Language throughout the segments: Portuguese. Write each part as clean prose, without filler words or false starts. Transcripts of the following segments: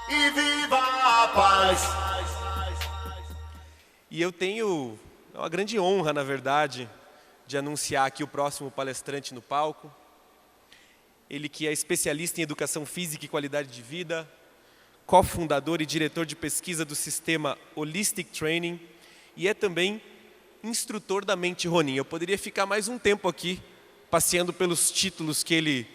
E viva a paz. E eu tenho uma grande honra, na verdade, de anunciar aqui o próximo palestrante no palco. Ele que é especialista em educação física e qualidade de vida, cofundador e diretor de pesquisa do sistema Holistic Training e é também instrutor da Mente Ronin. Eu poderia ficar mais um tempo aqui, passeando pelos títulos que ele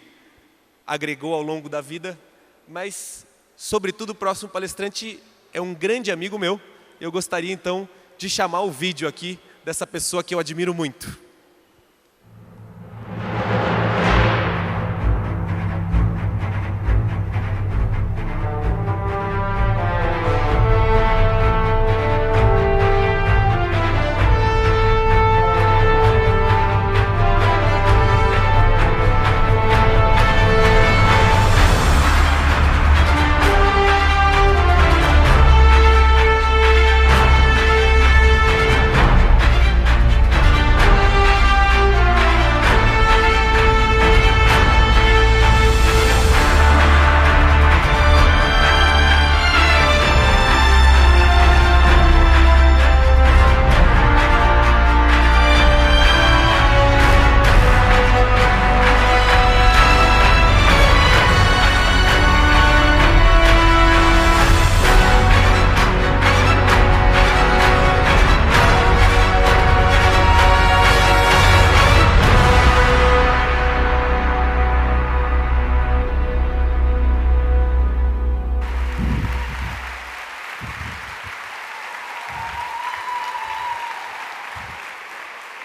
agregou ao longo da vida, mas, sobretudo, o próximo palestrante é um grande amigo meu. Eu gostaria, então, de chamar o vídeo aqui dessa pessoa que eu admiro muito.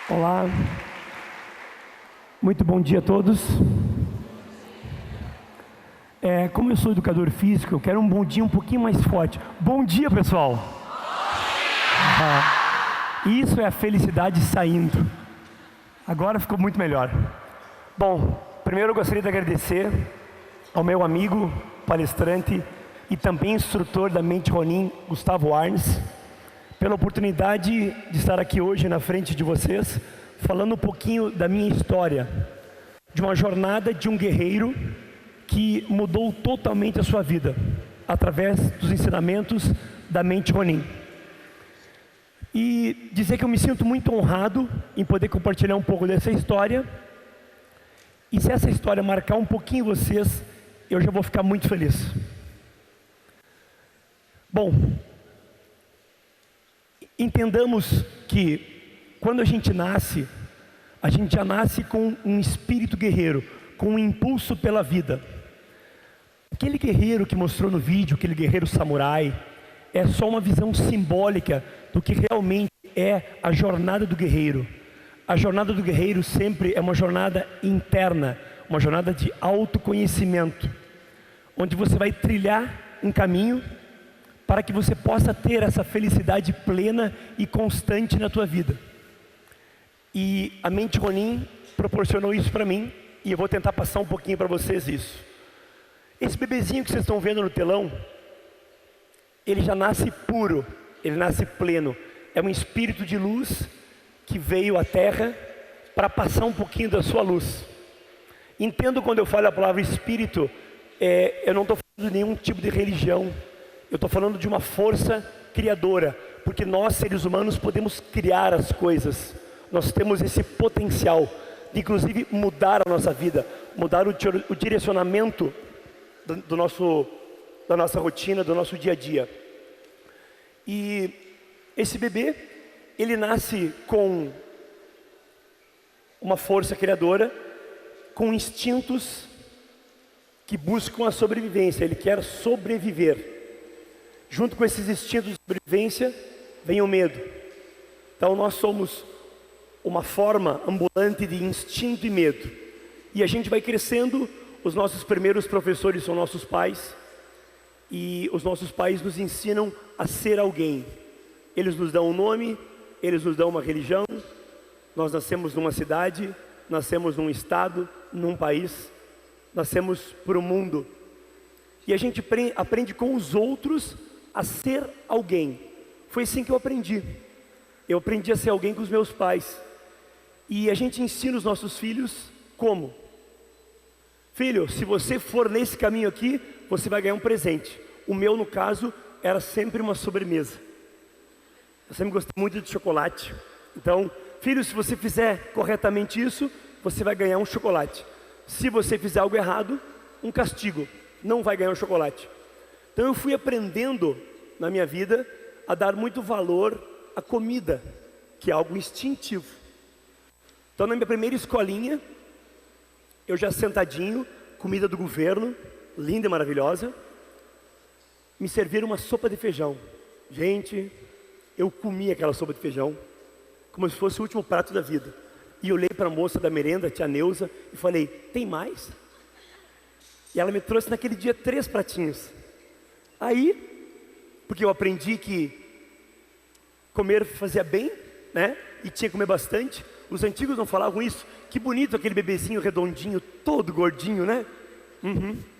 Olá, muito bom dia a todos. Como eu sou educador físico, eu quero um bom dia um pouquinho mais forte. Bom dia, pessoal! Isso é a felicidade saindo. Agora ficou muito melhor. Bom, primeiro eu gostaria de agradecer ao meu amigo, palestrante e também instrutor da Mente Ronin, Gustavo Arnes, pela oportunidade de estar aqui hoje na frente de vocês, falando um pouquinho da minha história, de uma jornada de um guerreiro que mudou totalmente a sua vida, através dos ensinamentos da Mente Ronin. E dizer que eu me sinto muito honrado em poder compartilhar um pouco dessa história, e se essa história marcar um pouquinho vocês, eu já vou ficar muito feliz. Bom, entendamos que quando a gente já nasce com um espírito guerreiro, com um impulso pela vida. Aquele guerreiro que mostrou no vídeo, aquele guerreiro samurai, é só uma visão simbólica do que realmente é a jornada do guerreiro. A jornada do guerreiro sempre é uma jornada interna, uma jornada de autoconhecimento, onde você vai trilhar um caminho para que você possa ter essa felicidade plena e constante na tua vida. E a Mente Ronin proporcionou isso para mim, e eu vou tentar passar um pouquinho para vocês isso. Esse bebezinho que vocês estão vendo no telão, ele já nasce puro, ele nasce pleno. É um espírito de luz que veio à Terra para passar um pouquinho da sua luz. Entendo quando eu falo a palavra espírito, eu não estou falando de nenhum tipo de religião. Eu estou falando de uma força criadora, porque nós, seres humanos, podemos criar as coisas. Nós temos esse potencial de, inclusive, mudar a nossa vida, mudar o direcionamento da nossa rotina, do nosso dia a dia. E esse bebê, ele nasce com uma força criadora, com instintos que buscam a sobrevivência. Ele quer sobreviver. Junto com esses instintos de sobrevivência, vem o medo. Então nós somos uma forma ambulante de instinto e medo. E a gente vai crescendo, os nossos primeiros professores são nossos pais. E os nossos pais nos ensinam a ser alguém. Eles nos dão um nome, eles nos dão uma religião. Nós nascemos numa cidade, nascemos num estado, num país. Nascemos para o mundo. E a gente aprende com os outros a ser alguém. Foi assim que eu aprendi. Eu aprendi a ser alguém com os meus pais. E a gente ensina os nossos filhos como? filho, se você for nesse caminho aqui, você vai ganhar um presente. O meu, no caso, era sempre uma sobremesa. Eu sempre gostei muito de chocolate. Então, filho, se você fizer corretamente isso, você vai ganhar um chocolate. Se você fizer algo errado, um castigo. Não vai ganhar um chocolate. Então eu fui aprendendo na minha vida a dar muito valor à comida, que é algo instintivo. Então na minha primeira escolinha, eu já sentadinho, comida do governo, linda e maravilhosa, me serviram uma sopa de feijão. Gente, eu comi aquela sopa de feijão como se fosse o último prato da vida. E eu olhei para a moça da merenda, a tia Neuza, e falei, tem mais? E ela me trouxe naquele dia 3 pratinhos. Aí, porque eu aprendi que comer fazia bem, né? E tinha que comer bastante. Os antigos não falavam isso. Que bonito aquele bebezinho redondinho, todo gordinho, né?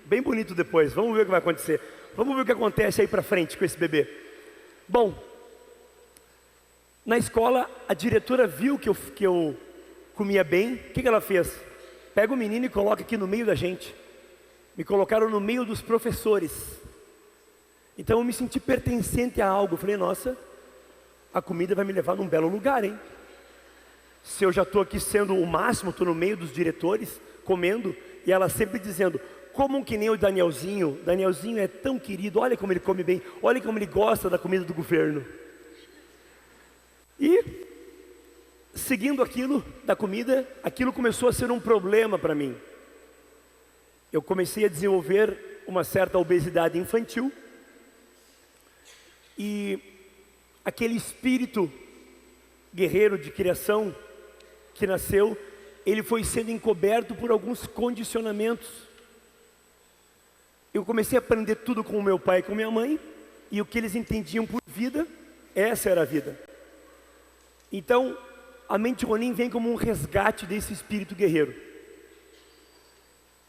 Bem bonito depois. Vamos ver o que vai acontecer. Vamos ver o que acontece aí para frente com esse bebê. Bom, na escola, a diretora viu que eu comia bem. O que ela fez? Pega o menino e coloca aqui no meio da gente. Me colocaram no meio dos professores. Então eu me senti pertencente a algo. Eu falei, nossa, a comida vai me levar num belo lugar, hein? Se eu já estou aqui sendo o máximo, estou no meio dos diretores, comendo, e ela sempre dizendo, comam que nem o Danielzinho. Danielzinho é tão querido, olha como ele come bem, olha como ele gosta da comida do governo. E, seguindo aquilo da comida, aquilo começou a ser um problema para mim. Eu comecei a desenvolver uma certa obesidade infantil. E aquele espírito guerreiro de criação que nasceu, ele foi sendo encoberto por alguns condicionamentos. Eu comecei a aprender tudo com o meu pai e com minha mãe, e o que eles entendiam por vida, essa era a vida. Então, a mente Ronin vem como um resgate desse espírito guerreiro.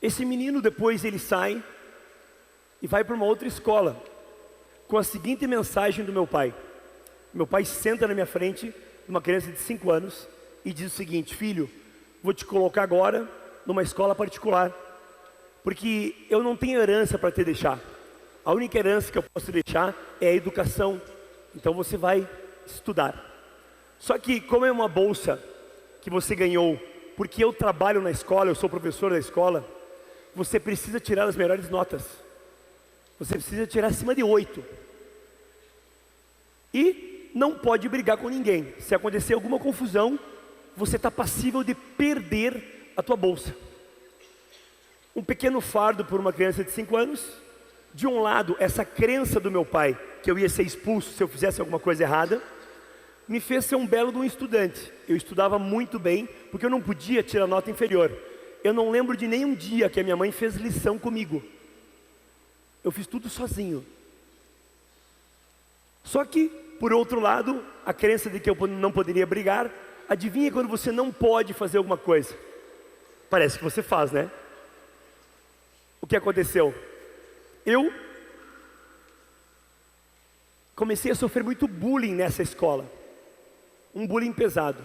Esse menino depois ele sai e vai para uma outra escola, com a seguinte mensagem do meu pai. Meu pai senta na minha frente, uma criança de 5 anos, e diz o seguinte, filho, vou te colocar agora numa escola particular, porque eu não tenho herança para te deixar. A única herança que eu posso deixar é a educação. Então você vai estudar. Só que como é uma bolsa que você ganhou, porque eu trabalho na escola, eu sou professor da escola, você precisa tirar as melhores notas. Você precisa tirar acima de 8. E não pode brigar com ninguém. Se acontecer alguma confusão, você está passível de perder a tua bolsa. Um pequeno fardo por uma criança de 5 anos. De um lado, essa crença do meu pai, que eu ia ser expulso se eu fizesse alguma coisa errada, me fez ser um belo de um estudante. Eu estudava muito bem, porque eu não podia tirar nota inferior. Eu não lembro de nenhum dia que a minha mãe fez lição comigo. Eu fiz tudo sozinho. Só que, por outro lado, a crença de que eu não poderia brigar, adivinha quando você não pode fazer alguma coisa? Parece que você faz, né? O que aconteceu? Eu comecei a sofrer muito bullying nessa escola. Um bullying pesado.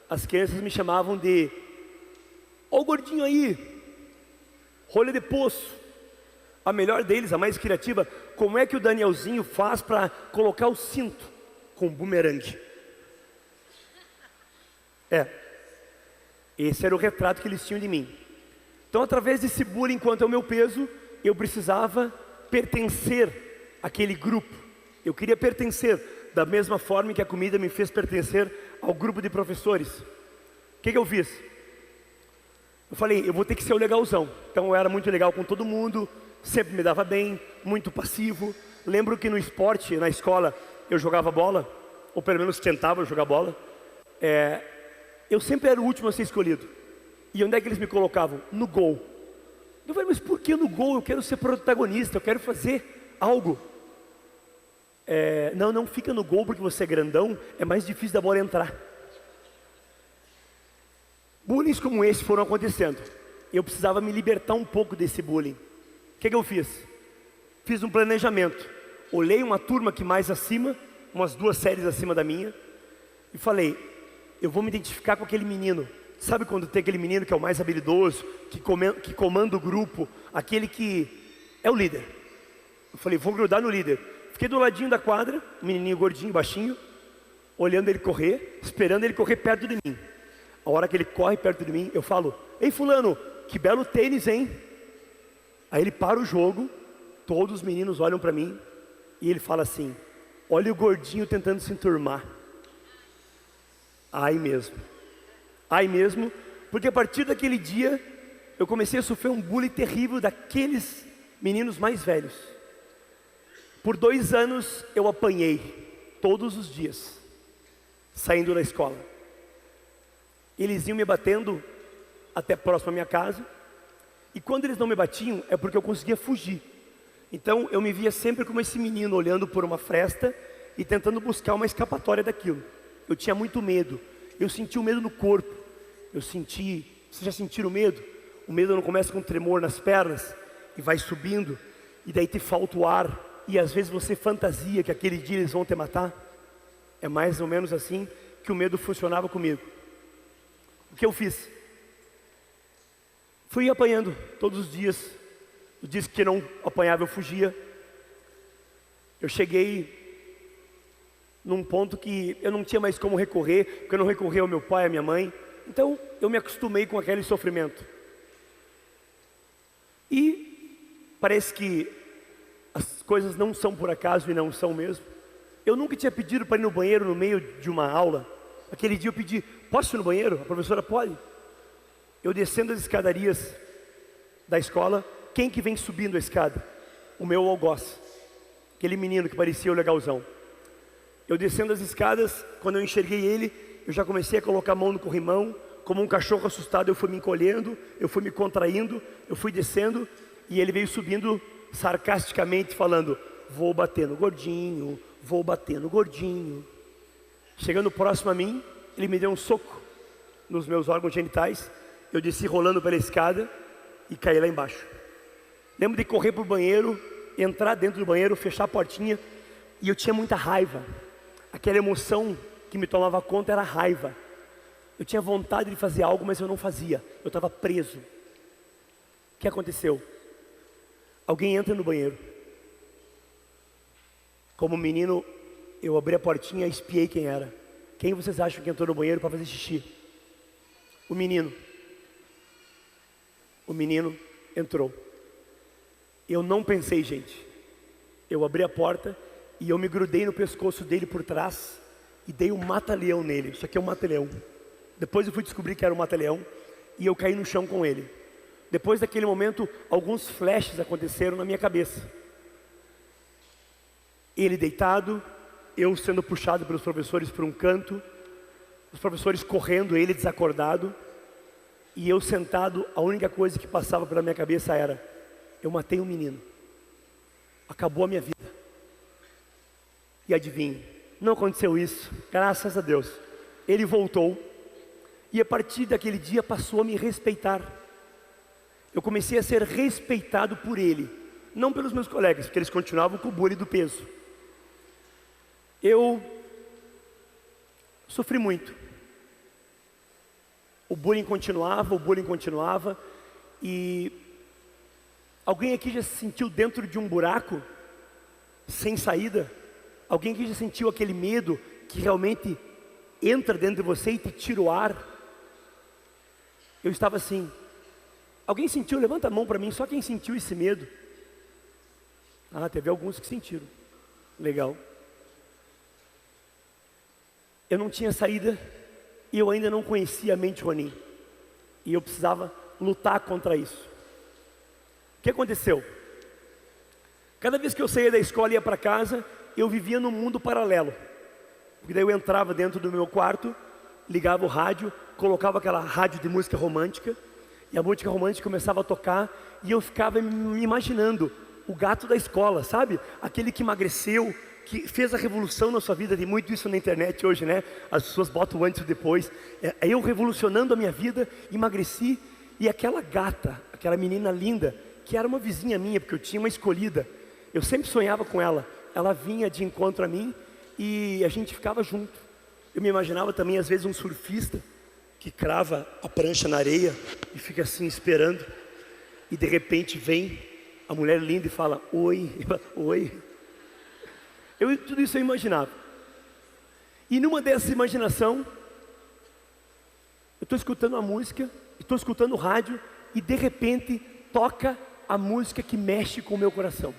As crianças me chamavam de, ó o gordinho aí, rolha de poço. A melhor deles, a mais criativa, como é que o Danielzinho faz para colocar o cinto com bumerangue? Esse era o retrato que eles tinham de mim. Então, através desse bullying quanto ao meu peso, eu precisava pertencer àquele grupo. Eu queria pertencer, da mesma forma que a comida me fez pertencer ao grupo de professores. O que eu fiz? Eu falei, eu vou ter que ser o legalzão. Então eu era muito legal com todo mundo, sempre me dava bem, muito passivo. Lembro que no esporte, na escola, eu jogava bola, ou pelo menos tentava jogar bola. Eu sempre era o último a ser escolhido. E onde é que eles me colocavam? No gol. Eu falei, mas por que no gol? Eu quero ser protagonista, eu quero fazer algo. Não fica no gol porque você é grandão, é mais difícil da bola entrar. Bullying como esse foram acontecendo. Eu precisava me libertar um pouco desse bullying. O que eu fiz? Fiz um planejamento. Olhei uma turma que mais acima, umas 2 séries acima da minha, e falei, eu vou me identificar com aquele menino de Sabe quando tem aquele menino que é o mais habilidoso, que comanda o grupo, aquele que é o líder? Eu falei, vou grudar no líder. Fiquei do ladinho da quadra, um menininho gordinho, baixinho, olhando ele correr, esperando ele correr perto de mim. A hora que ele corre perto de mim, eu falo, ei fulano, que belo tênis, hein? Aí ele para o jogo, todos os meninos olham para mim, e ele fala assim, olha o gordinho tentando se enturmar. Ai mesmo, porque a partir daquele dia, eu comecei a sofrer um bullying terrível daqueles meninos mais velhos. Por 2 anos eu apanhei, todos os dias, saindo da escola. Eles iam me batendo até próximo à minha casa, e quando eles não me batiam, é porque eu conseguia fugir. Então eu me via sempre como esse menino, olhando por uma fresta, e tentando buscar uma escapatória daquilo. Eu tinha muito medo, eu senti o medo no corpo. Vocês já sentiram o medo? O medo não começa com um tremor nas pernas e vai subindo, e daí te falta o ar, e às vezes você fantasia que aquele dia eles vão te matar. É mais ou menos assim que o medo funcionava comigo. O que eu fiz? Fui apanhando todos os dias. Os dias que não apanhava eu fugia. Eu cheguei num ponto que eu não tinha mais como recorrer, porque eu não recorria ao meu pai, à minha mãe. Então eu me acostumei com aquele sofrimento. E parece que as coisas não são por acaso e não são mesmo. Eu nunca tinha pedido para ir no banheiro no meio de uma aula. Aquele dia eu pedi, posso ir no banheiro? A professora pode. Eu descendo as escadarias da escola, quem que vem subindo a escada? O meu algoz, aquele menino que parecia o legalzão. Eu descendo as escadas, quando eu enxerguei ele, eu já comecei a colocar a mão no corrimão, como um cachorro assustado eu fui me encolhendo, eu fui me contraindo, eu fui descendo, e ele veio subindo sarcasticamente falando, vou bater no gordinho, vou bater no gordinho. Chegando próximo a mim, ele me deu um soco nos meus órgãos genitais, eu desci rolando pela escada e caí lá embaixo. Lembro de correr para o banheiro, entrar dentro do banheiro, fechar a portinha, e eu tinha muita raiva. Aquela emoção que me tomava conta era raiva. Eu tinha vontade de fazer algo, mas eu não fazia. Eu estava preso. O que aconteceu? Alguém entra no banheiro. Como menino, eu abri a portinha e espiei quem era. Quem vocês acham que entrou no banheiro para fazer xixi? O menino. O menino entrou. Eu não pensei, gente. Eu abri a porta e eu me grudei no pescoço dele por trás e dei um mata-leão nele. Isso aqui é um mata-leão. Depois eu fui descobrir que era um mata-leão e eu caí no chão com ele. Depois daquele momento, alguns flashes aconteceram na minha cabeça. Ele deitado, eu sendo puxado pelos professores para um canto, os professores correndo, ele desacordado, e eu sentado, a única coisa que passava pela minha cabeça era, eu matei um menino, acabou a minha vida. E adivinhe, não aconteceu isso, graças a Deus. Ele voltou, e a partir daquele dia passou a me respeitar. Eu comecei a ser respeitado por ele, não pelos meus colegas, porque eles continuavam com o bullying do peso. Eu sofri muito. O bullying continuava, e alguém aqui já se sentiu dentro de um buraco, sem saída? Alguém aqui já sentiu aquele medo que realmente entra dentro de você e te tira o ar? Eu estava assim. Alguém sentiu? Levanta a mão para mim, só quem sentiu esse medo. Ah, teve alguns que sentiram. Legal. Eu não tinha saída e eu ainda não conhecia a mente Ronin. E eu precisava lutar contra isso. O que aconteceu? Cada vez que eu saía da escola e ia para casa, eu vivia num mundo paralelo. Porque daí eu entrava dentro do meu quarto, ligava o rádio, colocava aquela rádio de música romântica, e a música romântica começava a tocar, e eu ficava me imaginando o gato da escola, sabe? Aquele que emagreceu, que fez a revolução na sua vida. Tem muito isso na internet hoje, né? As pessoas botam antes e depois. É eu revolucionando a minha vida, emagreci, e aquela gata, aquela menina linda, que era uma vizinha minha, porque eu tinha uma escolhida, eu sempre sonhava com ela. Ela vinha de encontro a mim, e a gente ficava junto. Eu me imaginava também, às vezes, um surfista, que crava a prancha na areia e fica assim esperando. E de repente vem a mulher linda e fala, oi, oi. Tudo isso eu imaginava. E numa dessas imaginação, eu estou escutando a música, estou escutando o rádio, e de repente toca a música que mexe com o meu coração.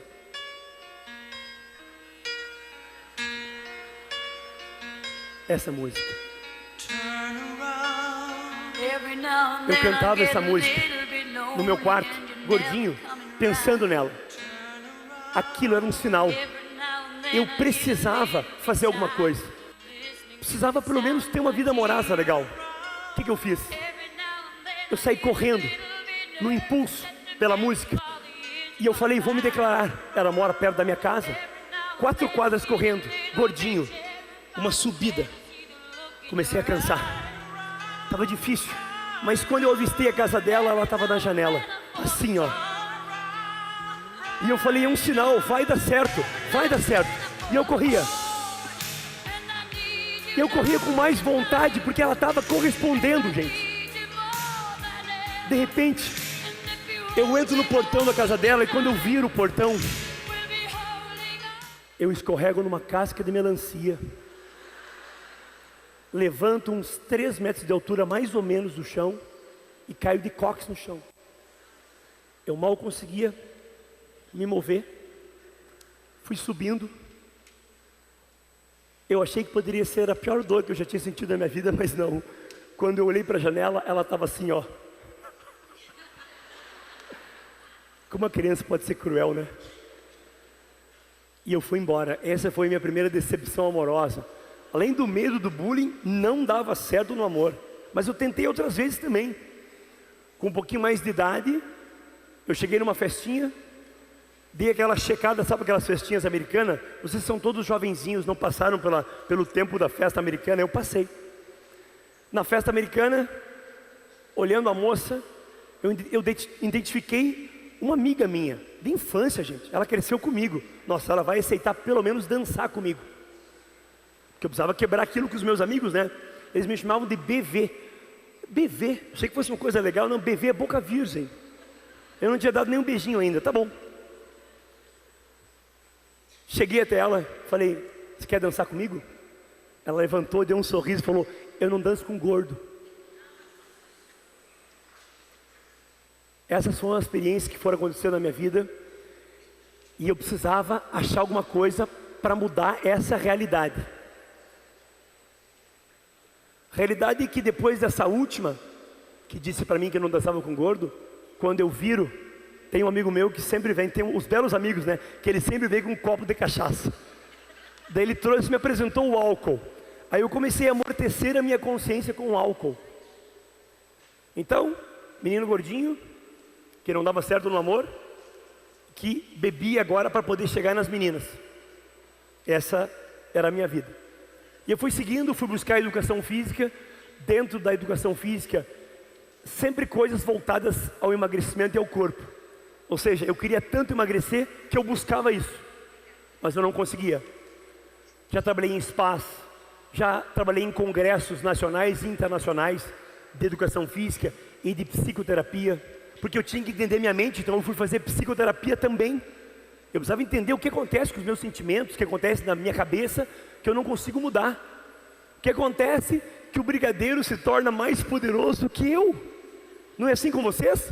Essa música. Eu cantava essa música no meu quarto, gordinho, pensando nela. Aquilo era um sinal. Eu precisava fazer alguma coisa. Precisava pelo menos ter uma vida amorosa legal. O que eu fiz? Eu saí correndo, no impulso, pela música. E eu falei, vou me declarar. Ela mora perto da minha casa. 4 quadras correndo, gordinho. Uma subida. Comecei a cansar. Estava difícil. Mas quando eu avistei a casa dela, ela estava na janela. Assim, ó. E eu falei, é um sinal, vai dar certo. Vai dar certo. E eu corria. Eu corria com mais vontade, porque ela estava correspondendo, gente. De repente, eu entro no portão da casa dela, e quando eu viro o portão, eu escorrego numa casca de melancia. Levanto uns 3 metros de altura, mais ou menos, do chão, e caio de cóccix no chão. Eu mal conseguia me mover. Fui subindo. Eu achei que poderia ser a pior dor que eu já tinha sentido na minha vida, mas não. Quando eu olhei para a janela, ela estava assim, ó. Como uma criança pode ser cruel, né? E eu fui embora. Essa foi minha primeira decepção amorosa. Além do medo do bullying, não dava certo no amor. Mas eu tentei outras vezes também. Com um pouquinho mais de idade, eu cheguei numa festinha, dei aquela checada, sabe aquelas festinhas americanas? Vocês são todos jovenzinhos, não passaram pelo tempo da festa americana. Eu passei. Na festa americana, olhando a moça, eu identifiquei uma amiga minha, de infância, gente. Ela cresceu comigo. Nossa, ela vai aceitar pelo menos dançar comigo. Porque eu precisava quebrar aquilo com os meus amigos, né? Eles me chamavam de BV. BV, achei que fosse uma coisa legal. Não, BV é boca virgem. Eu não tinha dado nenhum beijinho ainda, tá bom. Cheguei até ela, falei, você quer dançar comigo? Ela levantou, deu um sorriso e falou, eu não danço com gordo. Essas foram as experiências que foram acontecendo na minha vida. E eu precisava achar alguma coisa para mudar essa realidade. Realidade que depois dessa última, que disse para mim que eu não dançava com gordo, quando eu viro, tem um amigo meu que sempre vem, tem os belos amigos, né? Que ele sempre vem com um copo de cachaça. Daí ele trouxe, me apresentou o álcool. Aí eu comecei a amortecer a minha consciência com o álcool. Então, menino gordinho, que não dava certo no amor, que bebia agora para poder chegar nas meninas. Essa era a minha vida. E eu fui seguindo, fui buscar a educação física. Dentro da educação física, sempre coisas voltadas ao emagrecimento e ao corpo. Ou seja, eu queria tanto emagrecer que eu buscava isso, mas eu não conseguia. Já trabalhei em spas, já trabalhei em congressos nacionais e internacionais de educação física e de psicoterapia, porque eu tinha que entender minha mente, então eu fui fazer psicoterapia também. Eu precisava entender o que acontece com os meus sentimentos, o que acontece na minha cabeça, que eu não consigo mudar. O que acontece que o brigadeiro se torna mais poderoso que eu. Não é assim com vocês?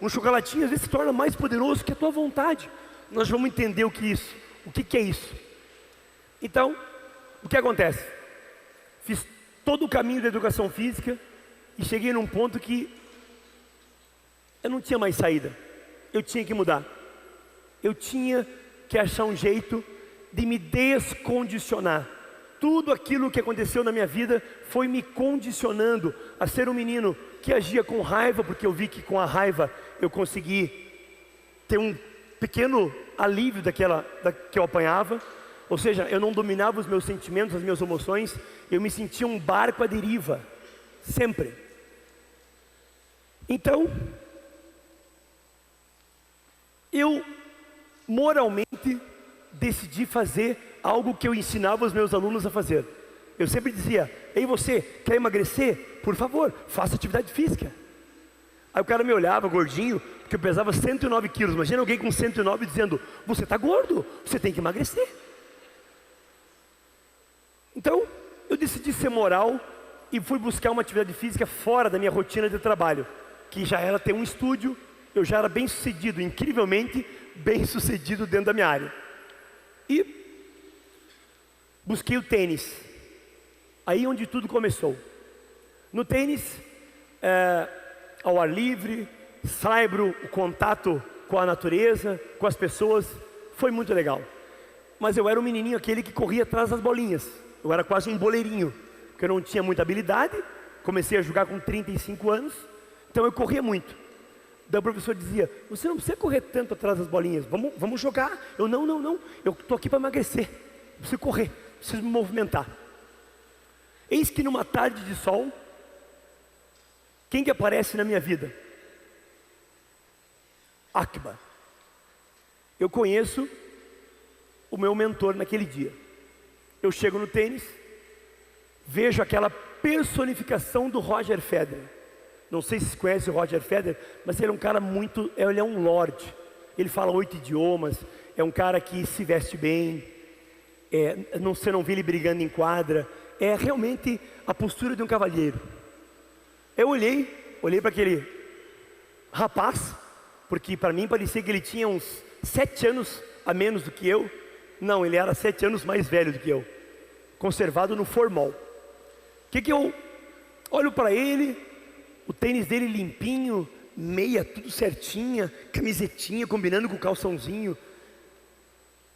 Um chocolatinho às vezes se torna mais poderoso que a tua vontade. Nós vamos entender o que é isso. Então, o que acontece? Fiz todo o caminho da educação física e cheguei num ponto que eu não tinha mais saída. Eu tinha que mudar. Eu tinha que achar um jeito de me descondicionar. Tudo aquilo que aconteceu na minha vida foi me condicionando a ser um menino que agia com raiva, porque eu vi que com a raiva eu consegui ter um pequeno alívio que eu apanhava. Ou seja, eu não dominava os meus sentimentos, as minhas emoções. Eu me sentia um barco à deriva, sempre. Então, eu moralmente decidi fazer algo que eu ensinava os meus alunos a fazer. Eu sempre dizia: ei, você quer emagrecer? Por favor, faça atividade física. Aí o cara me olhava gordinho, porque eu pesava 109 quilos. Imagina alguém com 109 dizendo: você está gordo, você tem que emagrecer. Então, eu decidi ser moral e fui buscar uma atividade física fora da minha rotina de trabalho, que já era ter um estúdio. Eu já era bem sucedido, incrivelmente bem sucedido dentro da minha área. E busquei o tênis. Aí onde tudo começou. No tênis, ao ar livre, saibro, o contato com a natureza, com as pessoas, foi muito legal. Mas eu era um menininho aquele que corria atrás das bolinhas. Eu era quase um boleirinho, porque eu não tinha muita habilidade. Comecei a jogar com 35 anos, então eu corria muito. Daí o professor dizia: você não precisa correr tanto atrás das bolinhas, vamos jogar. Eu, não, eu estou aqui para emagrecer, preciso correr, preciso me movimentar. Eis que numa tarde de sol, quem que aparece na minha vida? Akbar. Eu conheço o meu mentor naquele dia. Eu chego no tênis, vejo aquela personificação do Roger Federer. Não sei se você conhece o Roger Federer, mas ele é um cara ele é um lorde. Ele fala 8 idiomas, é um cara que se veste bem, você não vê ele brigando em quadra, é realmente a postura de um cavalheiro. Eu olhei para aquele rapaz, porque para mim parecia que ele tinha uns 7 anos a menos do que eu. Não, ele era 7 anos mais velho do que eu, conservado no formol. Que eu olho para ele, o tênis dele limpinho, meia tudo certinha, camisetinha combinando com o calçãozinho.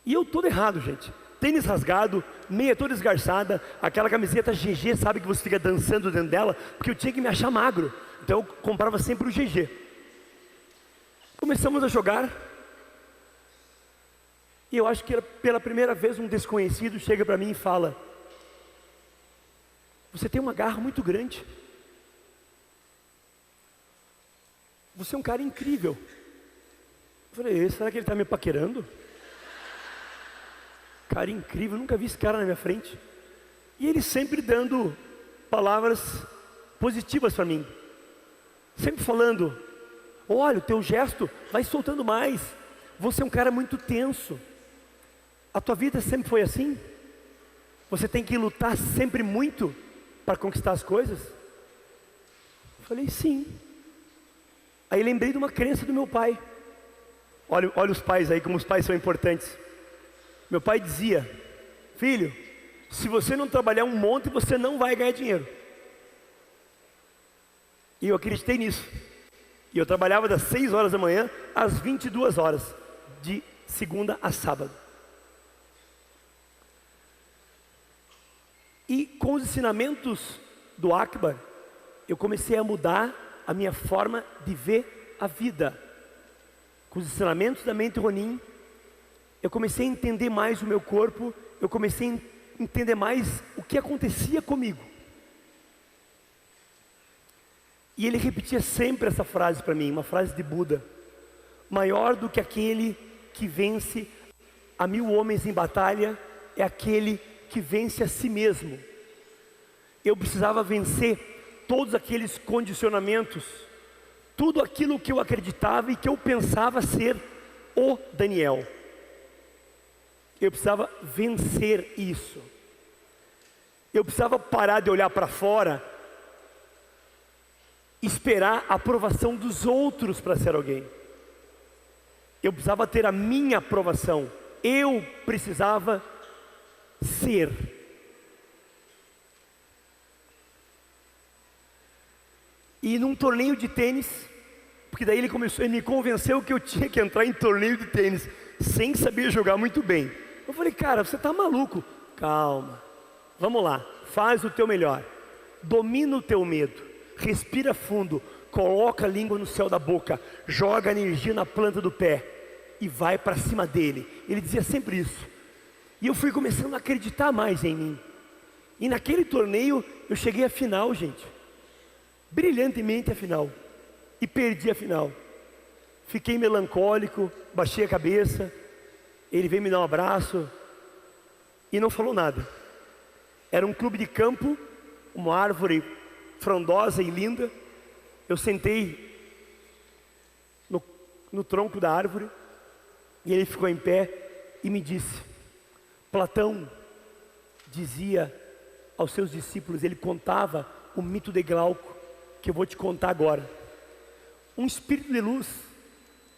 E eu todo errado, gente. Tênis rasgado, meia toda esgarçada, aquela camiseta GG, sabe que você fica dançando dentro dela, porque eu tinha que me achar magro. Então eu comprava sempre o GG. Começamos a jogar. E eu acho que pela primeira vez um desconhecido chega para mim e fala: você tem uma garra muito grande. Você é um cara incrível. Eu falei: será que ele está me paquerando? Cara incrível, nunca vi esse cara na minha frente. E ele sempre dando palavras positivas para mim. Sempre falando: olha, o teu gesto vai soltando mais. Você é um cara muito tenso. A tua vida sempre foi assim? Você tem que lutar sempre muito para conquistar as coisas? Eu falei: sim. Aí lembrei de uma crença do meu pai. Olha os pais aí, como os pais são importantes. Meu pai dizia: filho, se você não trabalhar um monte, você não vai ganhar dinheiro. E eu acreditei nisso. E eu trabalhava das 6 horas da manhã às 22 horas, de segunda a sábado. E com os ensinamentos do Akbar, eu comecei a mudar a minha forma de ver a vida. Com os ensinamentos da mente Ronin, eu comecei a entender mais o meu corpo, eu comecei a entender mais o que acontecia comigo. E ele repetia sempre essa frase para mim, uma frase de Buda: maior do que aquele que vence a 1000 homens em batalha é aquele que vence a si mesmo. Eu precisava vencer todos aqueles condicionamentos, tudo aquilo que eu acreditava e que eu pensava ser o Daniel. Eu precisava vencer isso. Eu precisava parar de olhar para fora, esperar a aprovação dos outros para ser alguém. Eu precisava ter a minha aprovação. Eu precisava ser. E num torneio de tênis, porque daí ele me convenceu que eu tinha que entrar em torneio de tênis, sem saber jogar muito bem. Eu falei: cara, você está maluco? Calma, vamos lá, faz o teu melhor, domina o teu medo, respira fundo, coloca a língua no céu da boca, joga energia na planta do pé e vai para cima dele. Ele dizia sempre isso. E eu fui começando a acreditar mais em mim. E naquele torneio eu cheguei à final, gente, brilhantemente à final, e perdi a final. Fiquei melancólico, baixei a cabeça. Ele veio me dar um abraço e não falou nada. Era um clube de campo, uma árvore frondosa e linda. Eu sentei no tronco da árvore e ele ficou em pé e me disse: Platão dizia aos seus discípulos, ele contava o mito de Glauco, que eu vou te contar agora. Um espírito de luz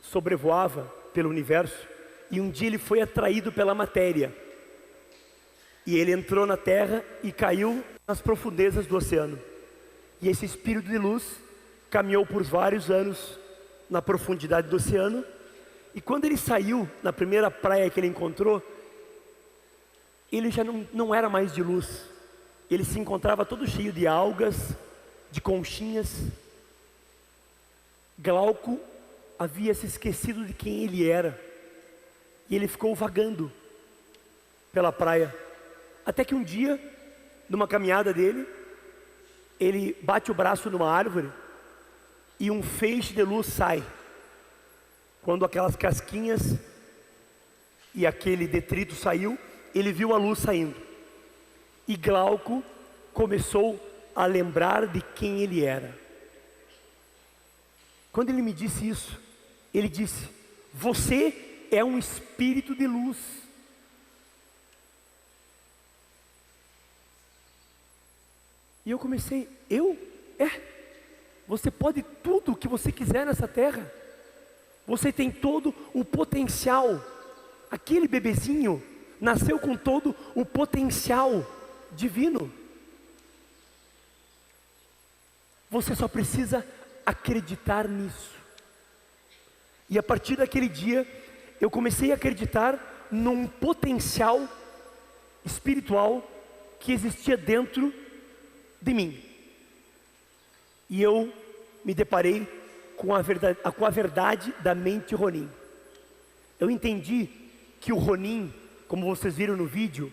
sobrevoava pelo universo e um dia ele foi atraído pela matéria. E ele entrou na terra e caiu nas profundezas do oceano. E esse espírito de luz caminhou por vários anos na profundidade do oceano. E quando ele saiu na primeira praia que ele encontrou, ele já não era mais de luz. Ele se encontrava todo cheio de algas, de conchinhas. Glauco havia se esquecido de quem ele era. E ele ficou vagando pela praia. Até que um dia, numa caminhada dele, ele bate o braço numa árvore e um feixe de luz sai. Quando aquelas casquinhas e aquele detrito saiu, ele viu a luz saindo. E Glauco começou a lembrar de quem ele era. Quando ele me disse isso, ele disse: você é um espírito de luz. E eu comecei, você pode tudo o que você quiser nessa terra. Você tem todo o potencial. Aquele bebezinho nasceu com todo o potencial divino. Você só precisa acreditar nisso. E a partir daquele dia, eu comecei a acreditar num potencial espiritual que existia dentro de mim. E eu me deparei com a verdade da mente Ronin. Eu entendi que o Ronin, como vocês viram no vídeo,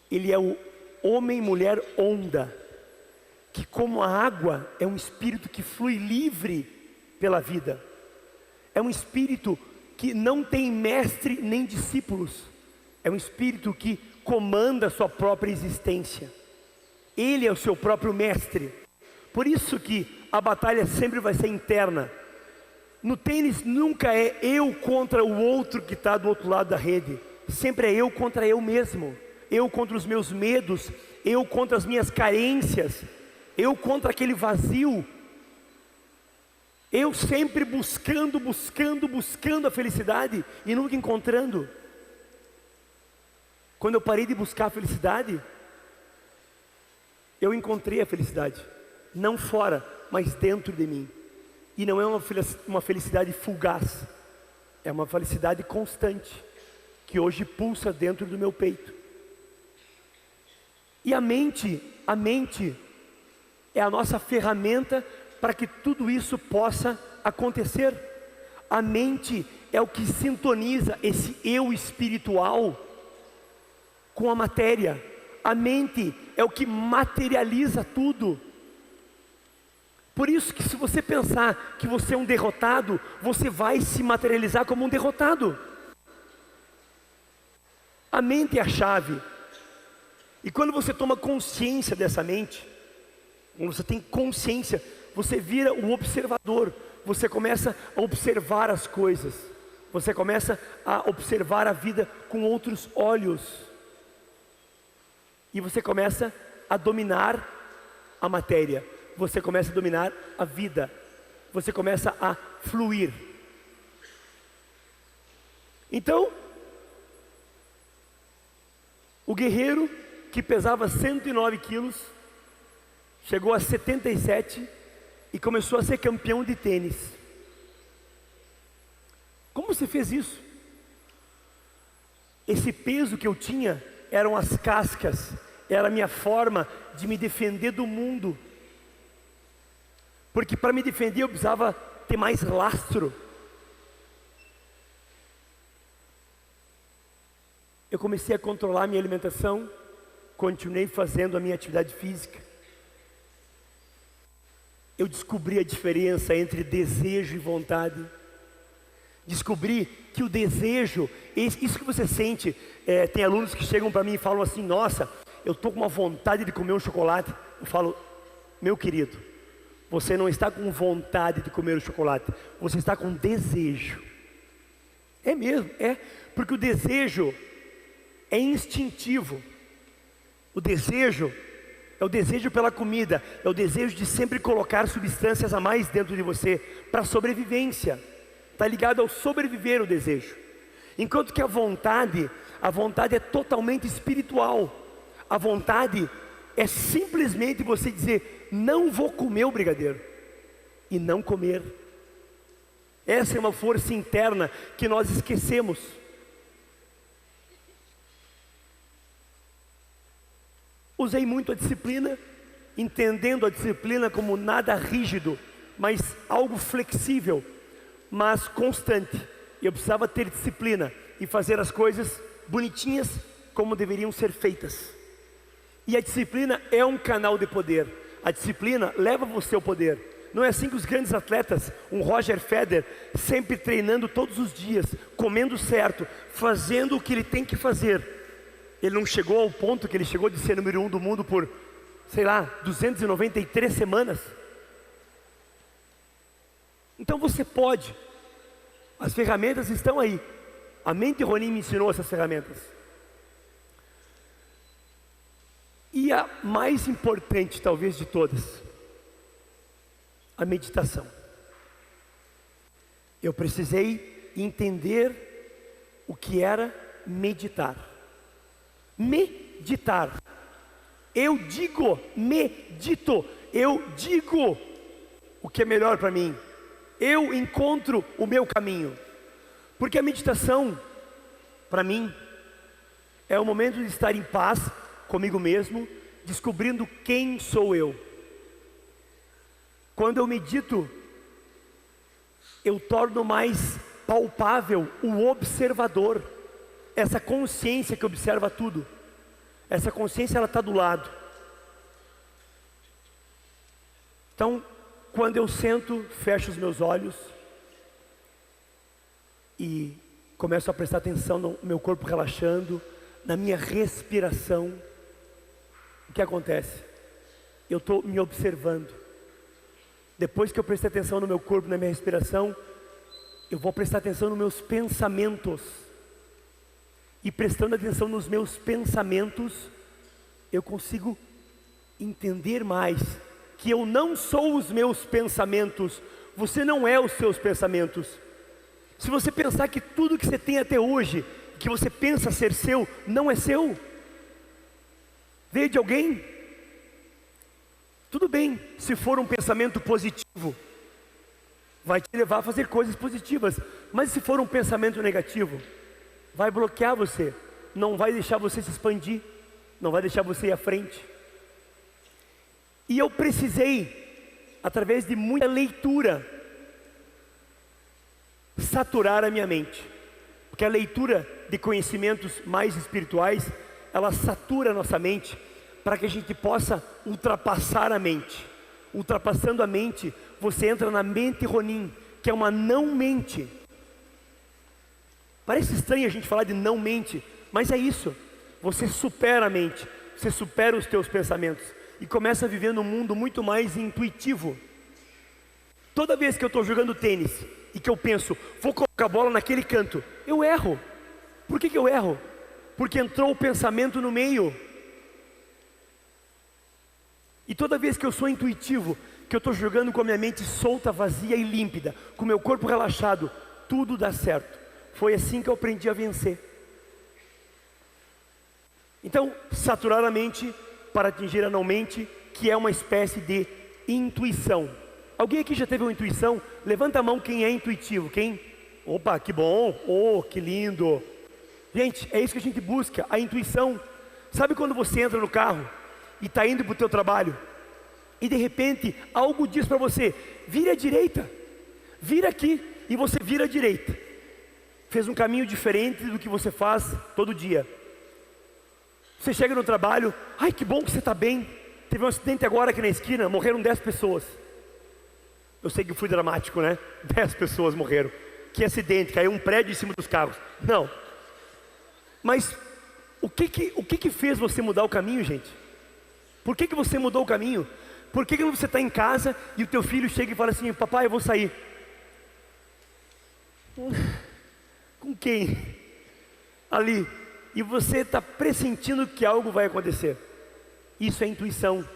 ele é o homem, mulher, onda, que como a água é um espírito que flui livre pela vida. É um espírito que não tem mestre nem discípulos. É um espírito que comanda a sua própria existência. Ele é o seu próprio mestre. Por isso que a batalha sempre vai ser interna. No tênis nunca é eu contra o outro que está do outro lado da rede. Sempre é eu contra eu mesmo. Eu contra os meus medos. Eu contra as minhas carências. Eu contra aquele vazio. Eu sempre buscando a felicidade e nunca encontrando. Quando eu parei de buscar a felicidade, eu encontrei a felicidade. Não fora, mas dentro de mim. E não é uma felicidade fugaz. É uma felicidade constante, que hoje pulsa dentro do meu peito. E a mente é a nossa ferramenta para que tudo isso possa acontecer. A mente é o que sintoniza esse eu espiritual com a matéria. A mente é o que materializa tudo. Por isso que se você pensar que você é um derrotado, você vai se materializar como um derrotado. A mente é a chave. E quando você toma consciência dessa mente, quando você tem consciência, você vira um observador. Você começa a observar as coisas. Você começa a observar a vida com outros olhos. E você começa a dominar a matéria. Você começa a dominar a vida. Você começa a fluir. Então, o guerreiro que pesava 109 quilos, chegou a 77 e começou a ser campeão de tênis. Como você fez isso? Esse peso que eu tinha eram as cascas, era a minha forma de me defender do mundo. Porque para me defender eu precisava ter mais lastro. Eu comecei a controlar a minha alimentação, continuei fazendo a minha atividade física. Eu descobri a diferença entre desejo e vontade. Descobri que o desejo, isso que você sente, tem alunos que chegam para mim e falam assim: nossa, eu estou com uma vontade de comer um chocolate, eu falo, meu querido, você não está com vontade de comer o chocolate, você está com desejo. É mesmo, é, porque o desejo é instintivo. O desejo é o desejo pela comida, é o desejo de sempre colocar substâncias a mais dentro de você, para sobrevivência. Está ligado ao sobreviver o desejo. Enquanto que a vontade é totalmente espiritual. A vontade é simplesmente você dizer, não vou comer o brigadeiro, e não comer. Essa é uma força interna que nós esquecemos. Usei muito a disciplina, entendendo a disciplina como nada rígido, mas algo flexível, mas constante. Eu precisava ter disciplina e fazer as coisas bonitinhas como deveriam ser feitas. E a disciplina é um canal de poder. A disciplina leva você ao poder. Não é assim que os grandes atletas, um Roger Federer, sempre treinando todos os dias, comendo certo, fazendo o que ele tem que fazer. Ele não chegou ao ponto que ele chegou de ser número 1 do mundo por, 293 semanas. Então você pode. As ferramentas estão aí. A mente Ronin me ensinou essas ferramentas. E a mais importante, talvez, de todas, a meditação. Eu precisei entender o que era meditar. Meditar. Eu digo, medito. Eu digo o que é melhor para mim. Eu encontro o meu caminho. Porque a meditação, para mim, é o momento de estar em paz comigo mesmo, descobrindo quem sou eu. Quando eu medito, eu torno mais palpável o observador, essa consciência que observa tudo. Essa consciência, ela está do lado. Então, quando eu sento, fecho os meus olhos e começo a prestar atenção no meu corpo relaxando, na minha respiração, o que acontece? Eu estou me observando. Depois que eu prestei atenção no meu corpo, na minha respiração, eu vou prestar atenção nos meus pensamentos. E prestando atenção nos meus pensamentos, eu consigo entender mais que eu não sou os meus pensamentos. Você não é os seus pensamentos. Se você pensar que tudo que você tem até hoje, que você pensa ser seu, não é seu, veio de alguém, tudo bem, se for um pensamento positivo, vai te levar a fazer coisas positivas. Mas se for um pensamento negativo, vai bloquear você, não vai deixar você se expandir, não vai deixar você ir à frente. E eu precisei, através de muita leitura, saturar a minha mente. Porque a leitura de conhecimentos mais espirituais, ela satura a nossa mente, para que a gente possa ultrapassar a mente. Ultrapassando a mente, você entra na mente Ronin, que é uma não mente. Parece estranho a gente falar de não mente, mas é isso. Você supera a mente, você supera os teus pensamentos e começa a viver num mundo muito mais intuitivo. Toda vez que eu estou jogando tênis e que eu penso, vou colocar a bola naquele canto, eu erro. Por que eu erro? Porque entrou o pensamento no meio. E toda vez que eu sou intuitivo, que eu estou jogando com a minha mente solta, vazia e límpida, com o meu corpo relaxado, tudo dá certo. Foi assim que eu aprendi a vencer. Então, saturar a mente para atingir a não mente, que é uma espécie de intuição. Alguém aqui já teve uma intuição? Levanta a mão quem é intuitivo. Quem? Opa, que bom. Oh, que lindo. Gente, é isso que a gente busca, a intuição. Sabe quando você entra no carro e está indo para o teu trabalho e de repente algo diz para você, vira à direita, vira aqui, e você vira à direita. Fez um caminho diferente do que você faz todo dia. Você chega no trabalho, ai que bom que você está bem. Teve um acidente agora aqui na esquina, morreram 10 pessoas. Eu sei que fui dramático, né? 10 pessoas morreram. Que acidente, caiu um prédio em cima dos carros. Não. Mas O que fez você mudar o caminho, gente? Por que você mudou o caminho? Por que você está em casa e o teu filho chega e fala assim: papai, eu vou sair? Com quem? Ali. E você está pressentindo que algo vai acontecer. Isso é intuição.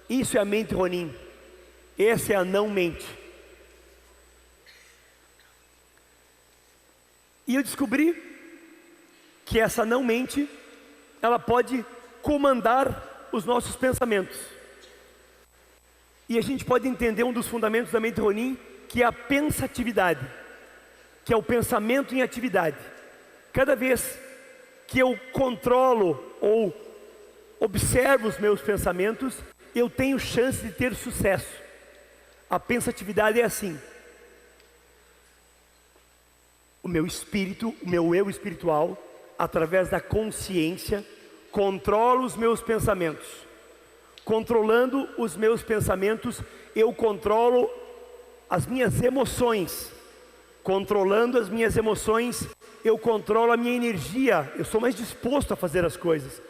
Isso é a mente Ronin. Essa é a não mente. E eu descobri que essa não mente, ela pode comandar os nossos pensamentos. E a gente pode entender um dos fundamentos da mente Ronin, que é a pensatividade, que é o pensamento em atividade. Cada vez que eu controlo ou observo os meus pensamentos, eu tenho chance de ter sucesso. A pensatividade é assim: o meu espírito, o meu eu espiritual, através da consciência, controla os meus pensamentos. Controlando os meus pensamentos, eu controlo as minhas emoções. Controlando as minhas emoções, eu controlo a minha energia. Eu sou mais disposto a fazer as coisas.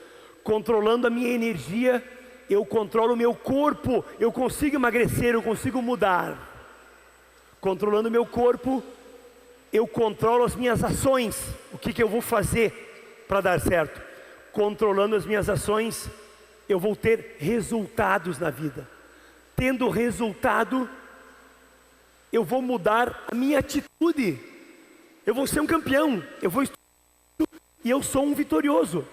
Controlando a minha energia, eu controlo o meu corpo. Eu consigo emagrecer, eu consigo mudar. Controlando o meu corpo, eu controlo as minhas ações. O que eu vou fazer para dar certo? Controlando as minhas ações, eu vou ter resultados na vida. Tendo resultado, eu vou mudar a minha atitude. Eu vou ser um campeão. Eu vou estudar e eu sou um vitorioso.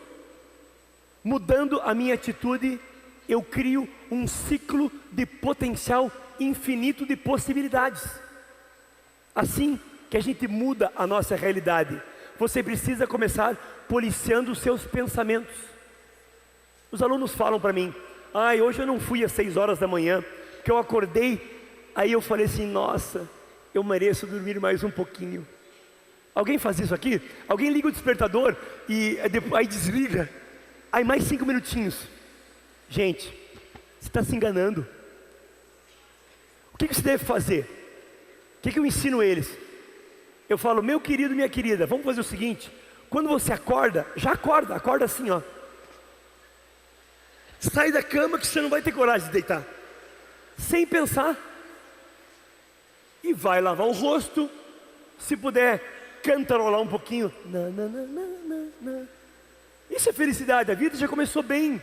Mudando a minha atitude, eu crio um ciclo de potencial infinito de possibilidades. Assim que a gente muda a nossa realidade. Você precisa começar policiando os seus pensamentos. Os alunos falam para mim: hoje eu não fui às 6 horas da manhã, porque eu acordei, aí eu falei assim: nossa, eu mereço dormir mais um pouquinho. Alguém faz isso aqui? Alguém liga o despertador e aí desliga, aí mais 5 minutinhos. Gente, você está se enganando. O que você deve fazer? O que eu ensino eles? Eu falo: meu querido, minha querida, vamos fazer o seguinte: quando você acorda, já acorda assim, ó. Sai da cama que você não vai ter coragem de deitar, sem pensar, e vai lavar o rosto. Se puder cantarolar um pouquinho, isso é felicidade. A vida já começou bem.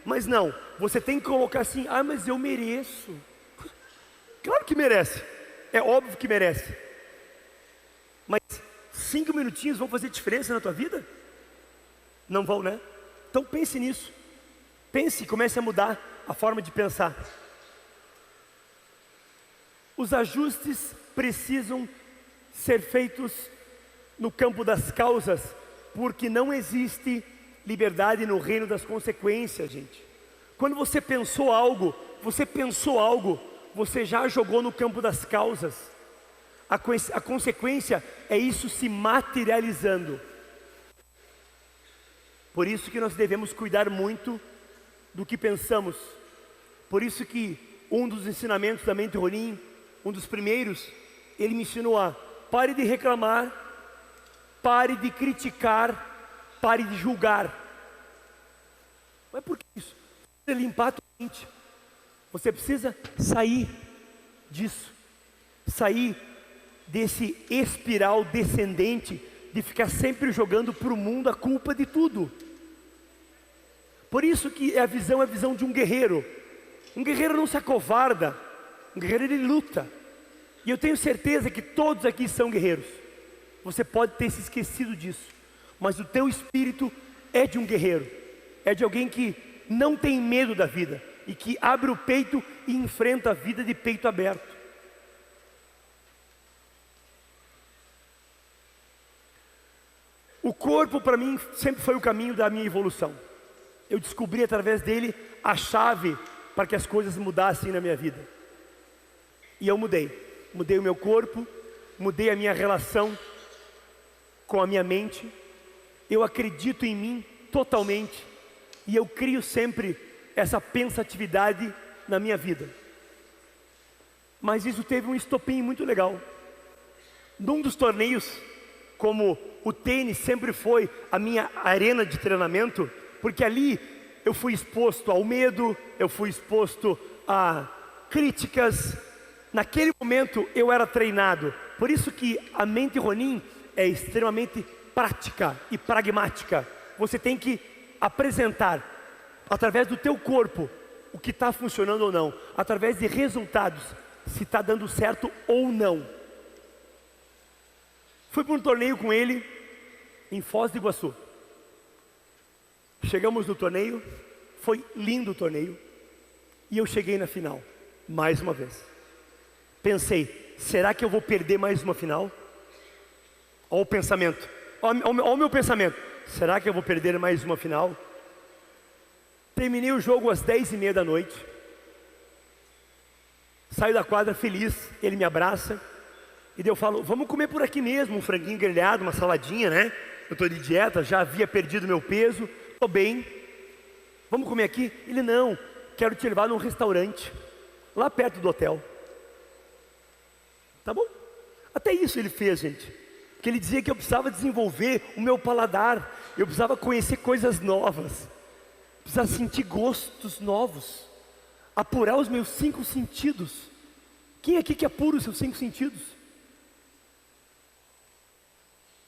Mas não, você tem que colocar assim: mas eu mereço. Claro que merece, é óbvio que merece. Mas 5 minutinhos vão fazer diferença na tua vida? Não vão, né? Então pense nisso. Pense e comece a mudar a forma de pensar. Os ajustes precisam ser feitos no campo das causas, porque não existe liberdade no reino das consequências, gente. Quando você pensou algo, você já jogou no campo das causas. A consequência é isso se materializando. Por isso que nós devemos cuidar muito do que pensamos. Por isso que um dos ensinamentos da mente Ronin, um dos primeiros, ele me ensinou a: pare de reclamar, pare de criticar, pare de julgar. Mas por que isso? Você limpar a tua mente. Você precisa sair disso, sair desse espiral descendente de ficar sempre jogando para o mundo a culpa de tudo. Por isso que a visão é a visão de um guerreiro. Um guerreiro não se acovarda, um guerreiro ele luta. E eu tenho certeza que todos aqui são guerreiros. Você pode ter se esquecido disso, mas o teu espírito é de um guerreiro. É de alguém que não tem medo da vida e que abre o peito e enfrenta a vida de peito aberto. O corpo para mim sempre foi o caminho da minha evolução. Eu descobri através dele a chave para que as coisas mudassem na minha vida. E eu mudei o meu corpo, mudei a minha relação com a minha mente. Eu acredito em mim totalmente e eu crio sempre essa pensatividade na minha vida. Mas isso teve um estopim muito legal. Num dos torneios como o tênis sempre foi a minha arena de treinamento, porque ali eu fui exposto ao medo, eu fui exposto a críticas. Naquele momento eu era treinado. Por isso que a mente Ronin é extremamente prática e pragmática. Você tem que apresentar através do teu corpo o que está funcionando ou não, através de resultados, se está dando certo ou não. Fui para um torneio com ele em Foz do Iguaçu. Chegamos no torneio, foi lindo o torneio, e eu cheguei na final, mais uma vez. Pensei, será que eu vou perder mais uma final? Olha o pensamento, olha o meu pensamento, será que eu vou perder mais uma final? Terminei o jogo às 10h30 da noite, saio da quadra feliz, ele me abraça, e daí eu falo, vamos comer por aqui mesmo, um franguinho grelhado, uma saladinha, né? Eu estou de dieta, já havia perdido meu peso, estou bem, vamos comer aqui? Ele, não, quero te levar num restaurante, lá perto do hotel. Tá bom? Até isso ele fez, gente. Porque ele dizia que eu precisava desenvolver o meu paladar, eu precisava conhecer coisas novas, precisava sentir gostos novos, apurar os meus 5 sentidos. Quem aqui que apura os seus 5 sentidos?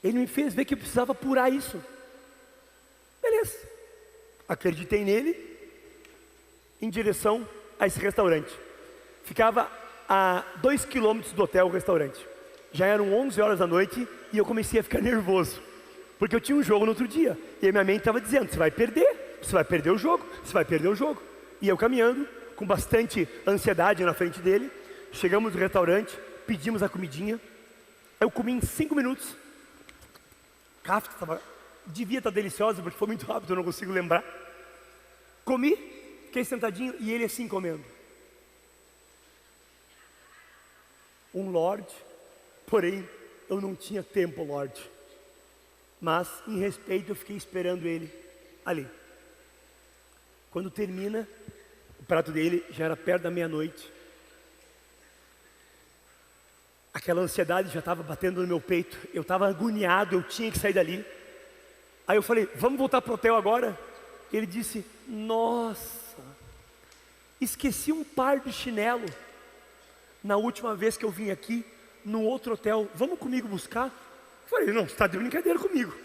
Ele me fez ver que eu precisava apurar isso. Beleza. Acreditei nele, em direção a esse restaurante. Ficava a 2 quilômetros do hotel, o restaurante. Já eram 11 horas da noite e eu comecei a ficar nervoso, porque eu tinha um jogo no outro dia, e a minha mente estava dizendo, você vai perder o jogo, você vai perder o jogo. E eu caminhando, com bastante ansiedade na frente dele, chegamos no restaurante, pedimos a comidinha, eu comi em 5 minutos, kafta devia estar deliciosa, porque foi muito rápido, eu não consigo lembrar. Comi, fiquei sentadinho e ele assim comendo. Um lorde, porém eu não tinha tempo, lorde. Mas em respeito eu fiquei esperando ele ali. Quando termina, o prato dele já era perto da meia-noite. Aquela ansiedade já estava batendo no meu peito, eu estava agoniado, eu tinha que sair dali. Aí eu falei, vamos voltar para o hotel agora? Ele disse, nossa, esqueci um par de chinelo na última vez que eu vim aqui, no outro hotel, vamos comigo buscar? Eu falei, não, você está de brincadeira comigo.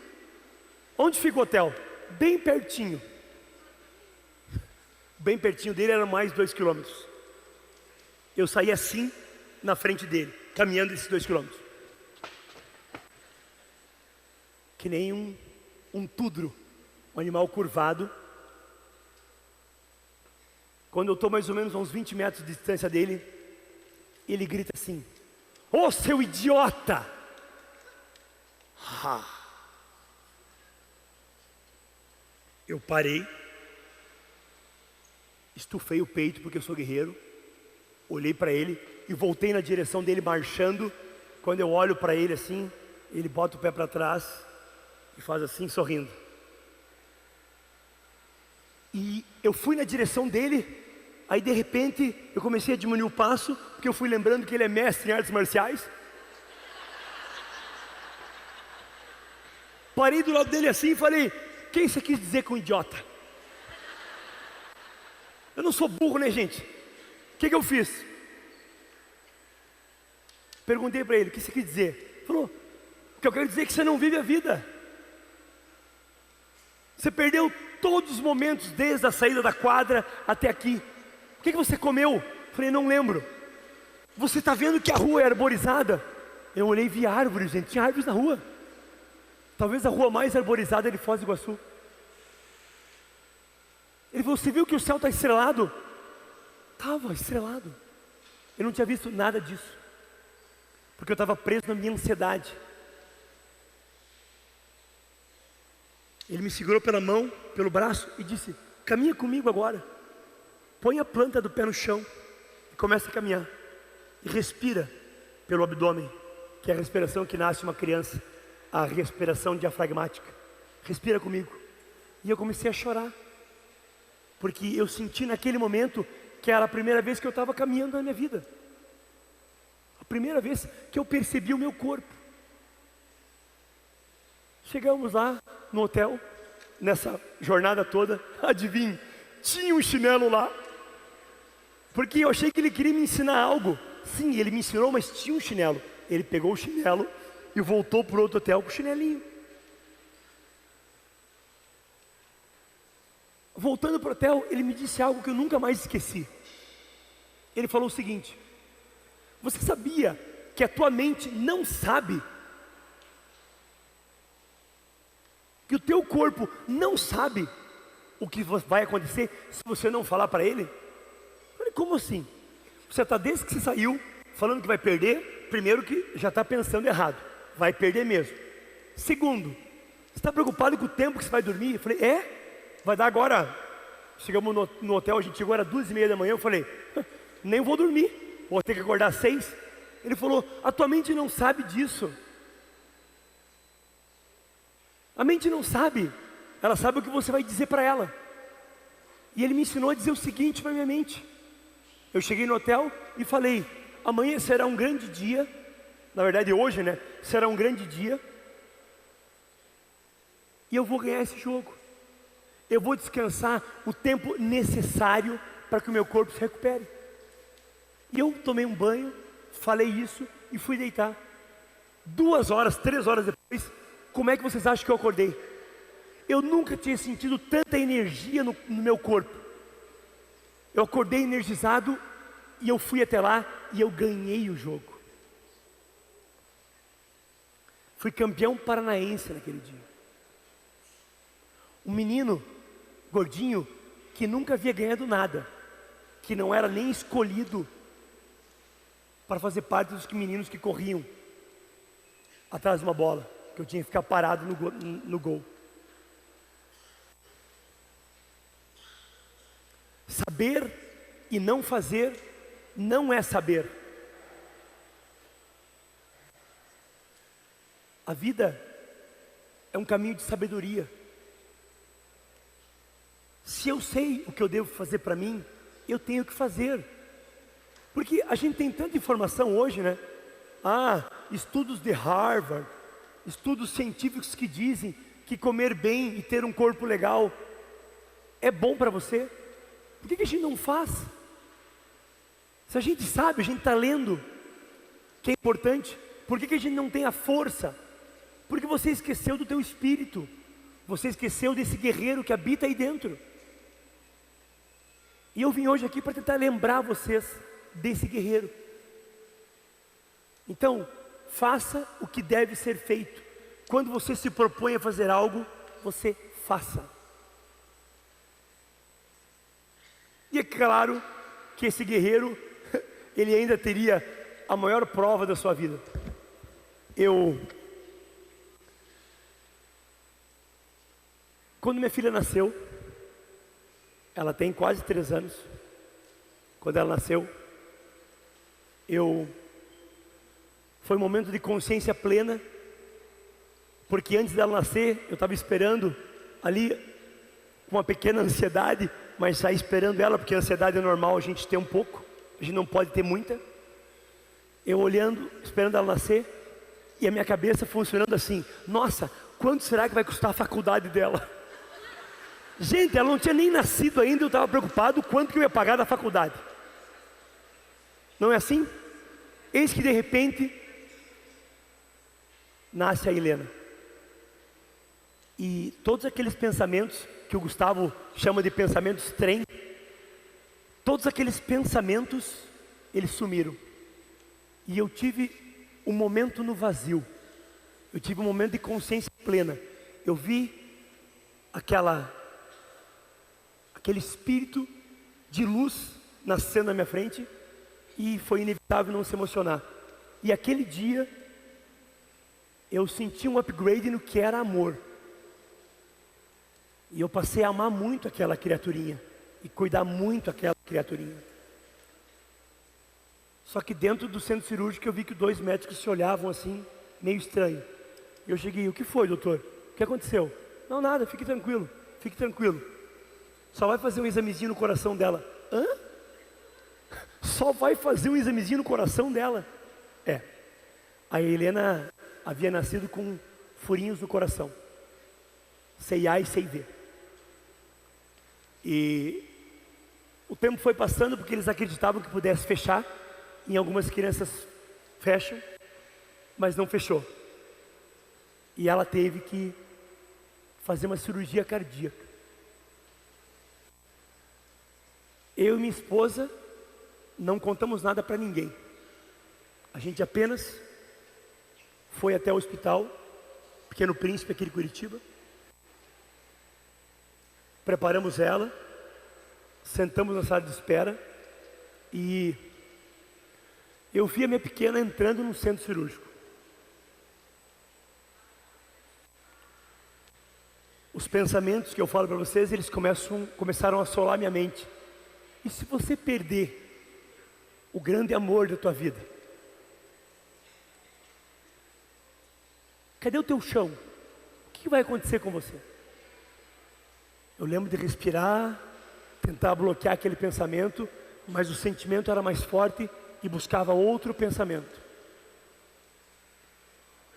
Onde fica o hotel? Bem pertinho. Bem pertinho dele era mais 2 quilômetros. Eu saí assim, na frente dele, caminhando esses 2 quilômetros. Que nem um tudro, um animal curvado. Quando eu estou mais ou menos a uns 20 metros de distância dele, ele grita assim, ô seu idiota! Eu parei, estufei o peito porque eu sou guerreiro, olhei para ele e voltei na direção dele marchando. Quando eu olho para ele assim, ele bota o pé para trás e faz assim, sorrindo. E eu fui na direção dele. Aí de repente eu comecei a diminuir o passo, porque eu fui lembrando que ele é mestre em artes marciais. Parei do lado dele assim e falei, o que você quis dizer com idiota? Eu não sou burro, né, gente? O que eu fiz? Perguntei para ele, o que você quis dizer? Ele falou, o que eu quero dizer é que você não vive a vida. Você perdeu todos os momentos, desde a saída da quadra até aqui. O que você comeu? Eu falei, não lembro. Você está vendo que a rua é arborizada? Eu olhei e vi árvores, gente, tinha árvores na rua. Talvez a rua mais arborizada é de Foz do Iguaçu. Ele falou, você viu que o céu está estrelado? Estava estrelado. Eu não tinha visto nada disso, porque eu estava preso na minha ansiedade. Ele me segurou pela mão, pelo braço e disse, caminha comigo agora. Põe a planta do pé no chão e começa a caminhar. E respira pelo abdômen, que é a respiração que nasce uma criança, a respiração diafragmática. Respira comigo. E eu comecei a chorar, porque eu senti naquele momento que era a primeira vez que eu estava caminhando na minha vida. A primeira vez que eu percebi o meu corpo. Chegamos lá no hotel, nessa jornada toda, adivinha, tinha um chinelo lá. Porque eu achei que ele queria me ensinar algo. Sim, ele me ensinou, mas tinha um chinelo. Ele pegou o chinelo e voltou para o outro hotel com o chinelinho. Voltando para o hotel, ele me disse algo que eu nunca mais esqueci. Ele falou o seguinte: você sabia que a tua mente não sabe? Que o teu corpo não sabe o que vai acontecer se você não falar para ele? Eu falei, como assim? Você está desde que você saiu falando que vai perder. Primeiro que já está pensando errado, vai perder mesmo. Segundo, você está preocupado com o tempo que você vai dormir? Eu falei, vai dar agora. Chegamos no hotel, a gente chegou, era 2:30 da manhã. Eu falei, nem vou dormir, vou ter que acordar às 6. Ele falou, a tua mente não sabe disso. A mente não sabe, ela sabe o que você vai dizer para ela. E ele me ensinou a dizer o seguinte para minha mente. Eu cheguei no hotel e falei, amanhã será um grande dia. Na verdade hoje, né? Será um grande dia. E eu vou ganhar esse jogo. Eu vou descansar o tempo necessário para que o meu corpo se recupere. E eu tomei um banho, falei isso e fui deitar. 2 horas, 3 horas depois, como é que vocês acham que eu acordei? Eu nunca tinha sentido tanta energia no meu corpo. Eu acordei energizado e eu fui até lá e eu ganhei o jogo. Fui campeão paranaense naquele dia. Um menino gordinho que nunca havia ganhado nada, que não era nem escolhido para fazer parte dos meninos que corriam atrás de uma bola, que eu tinha que ficar parado no gol. Saber e não fazer não é saber. A vida é um caminho de sabedoria. Se eu sei o que eu devo fazer para mim, eu tenho que fazer. Porque a gente tem tanta informação hoje, né? Estudos de Harvard, estudos científicos que dizem que comer bem e ter um corpo legal é bom para você. Por que a gente não faz? Se a gente sabe, a gente está lendo que é importante. Por que a gente não tem a força? Porque você esqueceu do teu espírito. Você esqueceu desse guerreiro que habita aí dentro. E eu vim hoje aqui para tentar lembrar vocês desse guerreiro. Então, faça o que deve ser feito. Quando você se propõe a fazer algo, você faça. E é claro que esse guerreiro, ele ainda teria a maior prova da sua vida. Quando minha filha nasceu, ela tem quase 3 anos. Quando ela nasceu, foi um momento de consciência plena, porque antes dela nascer, eu estava esperando ali, com uma pequena ansiedade, mas saí esperando ela, porque a ansiedade é normal a gente ter um pouco, a gente não pode ter muita. Eu olhando, esperando ela nascer, e a minha cabeça funcionando assim, nossa, quanto será que vai custar a faculdade dela? Gente, ela não tinha nem nascido ainda, eu estava preocupado quanto que eu ia pagar da faculdade. Não é assim? Eis que de repente nasce a Helena. E todos aqueles pensamentos que o Gustavo chama de pensamentos trem, todos aqueles pensamentos, eles sumiram. E eu tive um momento no vazio. Eu tive um momento de consciência plena. Eu vi aquele espírito de luz nascendo na minha frente, e foi inevitável não se emocionar. E aquele dia eu senti um upgrade no que era amor, e eu passei a amar muito aquela criaturinha e cuidar muito daquela criaturinha. Só que dentro do centro cirúrgico eu vi que 2 médicos se olhavam assim, meio estranho. Eu cheguei, o que foi, doutor? O que aconteceu? Não, nada, fique tranquilo, fique tranquilo. Só vai fazer um examezinho no coração dela. Hã? Só vai fazer um examezinho no coração dela? A Helena havia nascido com furinhos no coração. CIA e CIV. E o tempo foi passando porque eles acreditavam que pudesse fechar. Em algumas crianças fecham, mas não fechou. E ela teve que fazer uma cirurgia cardíaca. Eu e minha esposa não contamos nada para ninguém. A gente apenas foi até o hospital, Pequeno Príncipe, aqui de Curitiba. Preparamos ela, sentamos na sala de espera e eu vi a minha pequena entrando no centro cirúrgico. Os pensamentos que eu falo para vocês, eles começaram a assolar minha mente. E se você perder o grande amor da tua vida? Cadê o teu chão? O que vai acontecer com você? Eu lembro de respirar, tentar bloquear aquele pensamento, mas o sentimento era mais forte e buscava outro pensamento.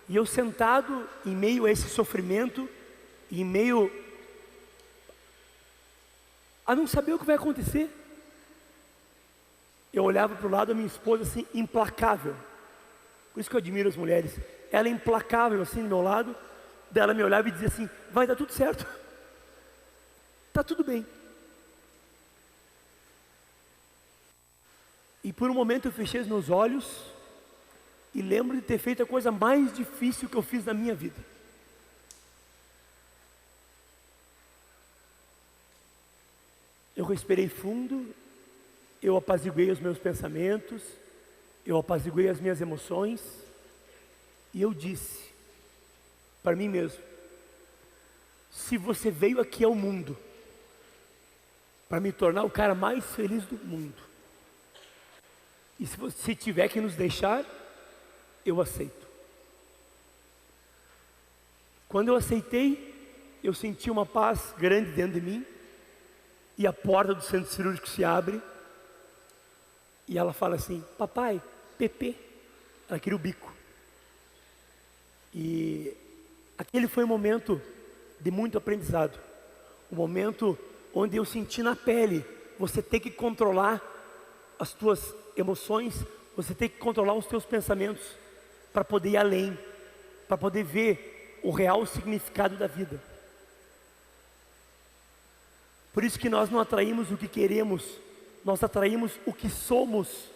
E eu sentado em meio a esse sofrimento, em meio a não saber o que vai acontecer, eu olhava para o lado da minha esposa assim, implacável. Por isso que eu admiro as mulheres. Ela é implacável assim do meu lado. Daí ela me olhava e dizia assim: vai dar tudo certo. Tá tudo bem. E por um momento eu fechei os meus olhos e lembro de ter feito a coisa mais difícil que eu fiz na minha vida. Eu respirei fundo, eu apaziguei os meus pensamentos, eu apaziguei as minhas emoções e eu disse para mim mesmo: se você veio aqui ao mundo para me tornar o cara mais feliz do mundo, e se você tiver que nos deixar, eu aceito. Quando eu aceitei, eu senti uma paz grande dentro de mim, e a porta do centro cirúrgico se abre, e ela fala assim: papai, Pepe. Ela queria o bico. E aquele foi um momento de muito aprendizado. Um momento onde eu senti na pele, você tem que controlar as tuas emoções, você tem que controlar os teus pensamentos, para poder ir além, para poder ver o real significado da vida. Por isso que nós não atraímos o que queremos, nós atraímos o que somos.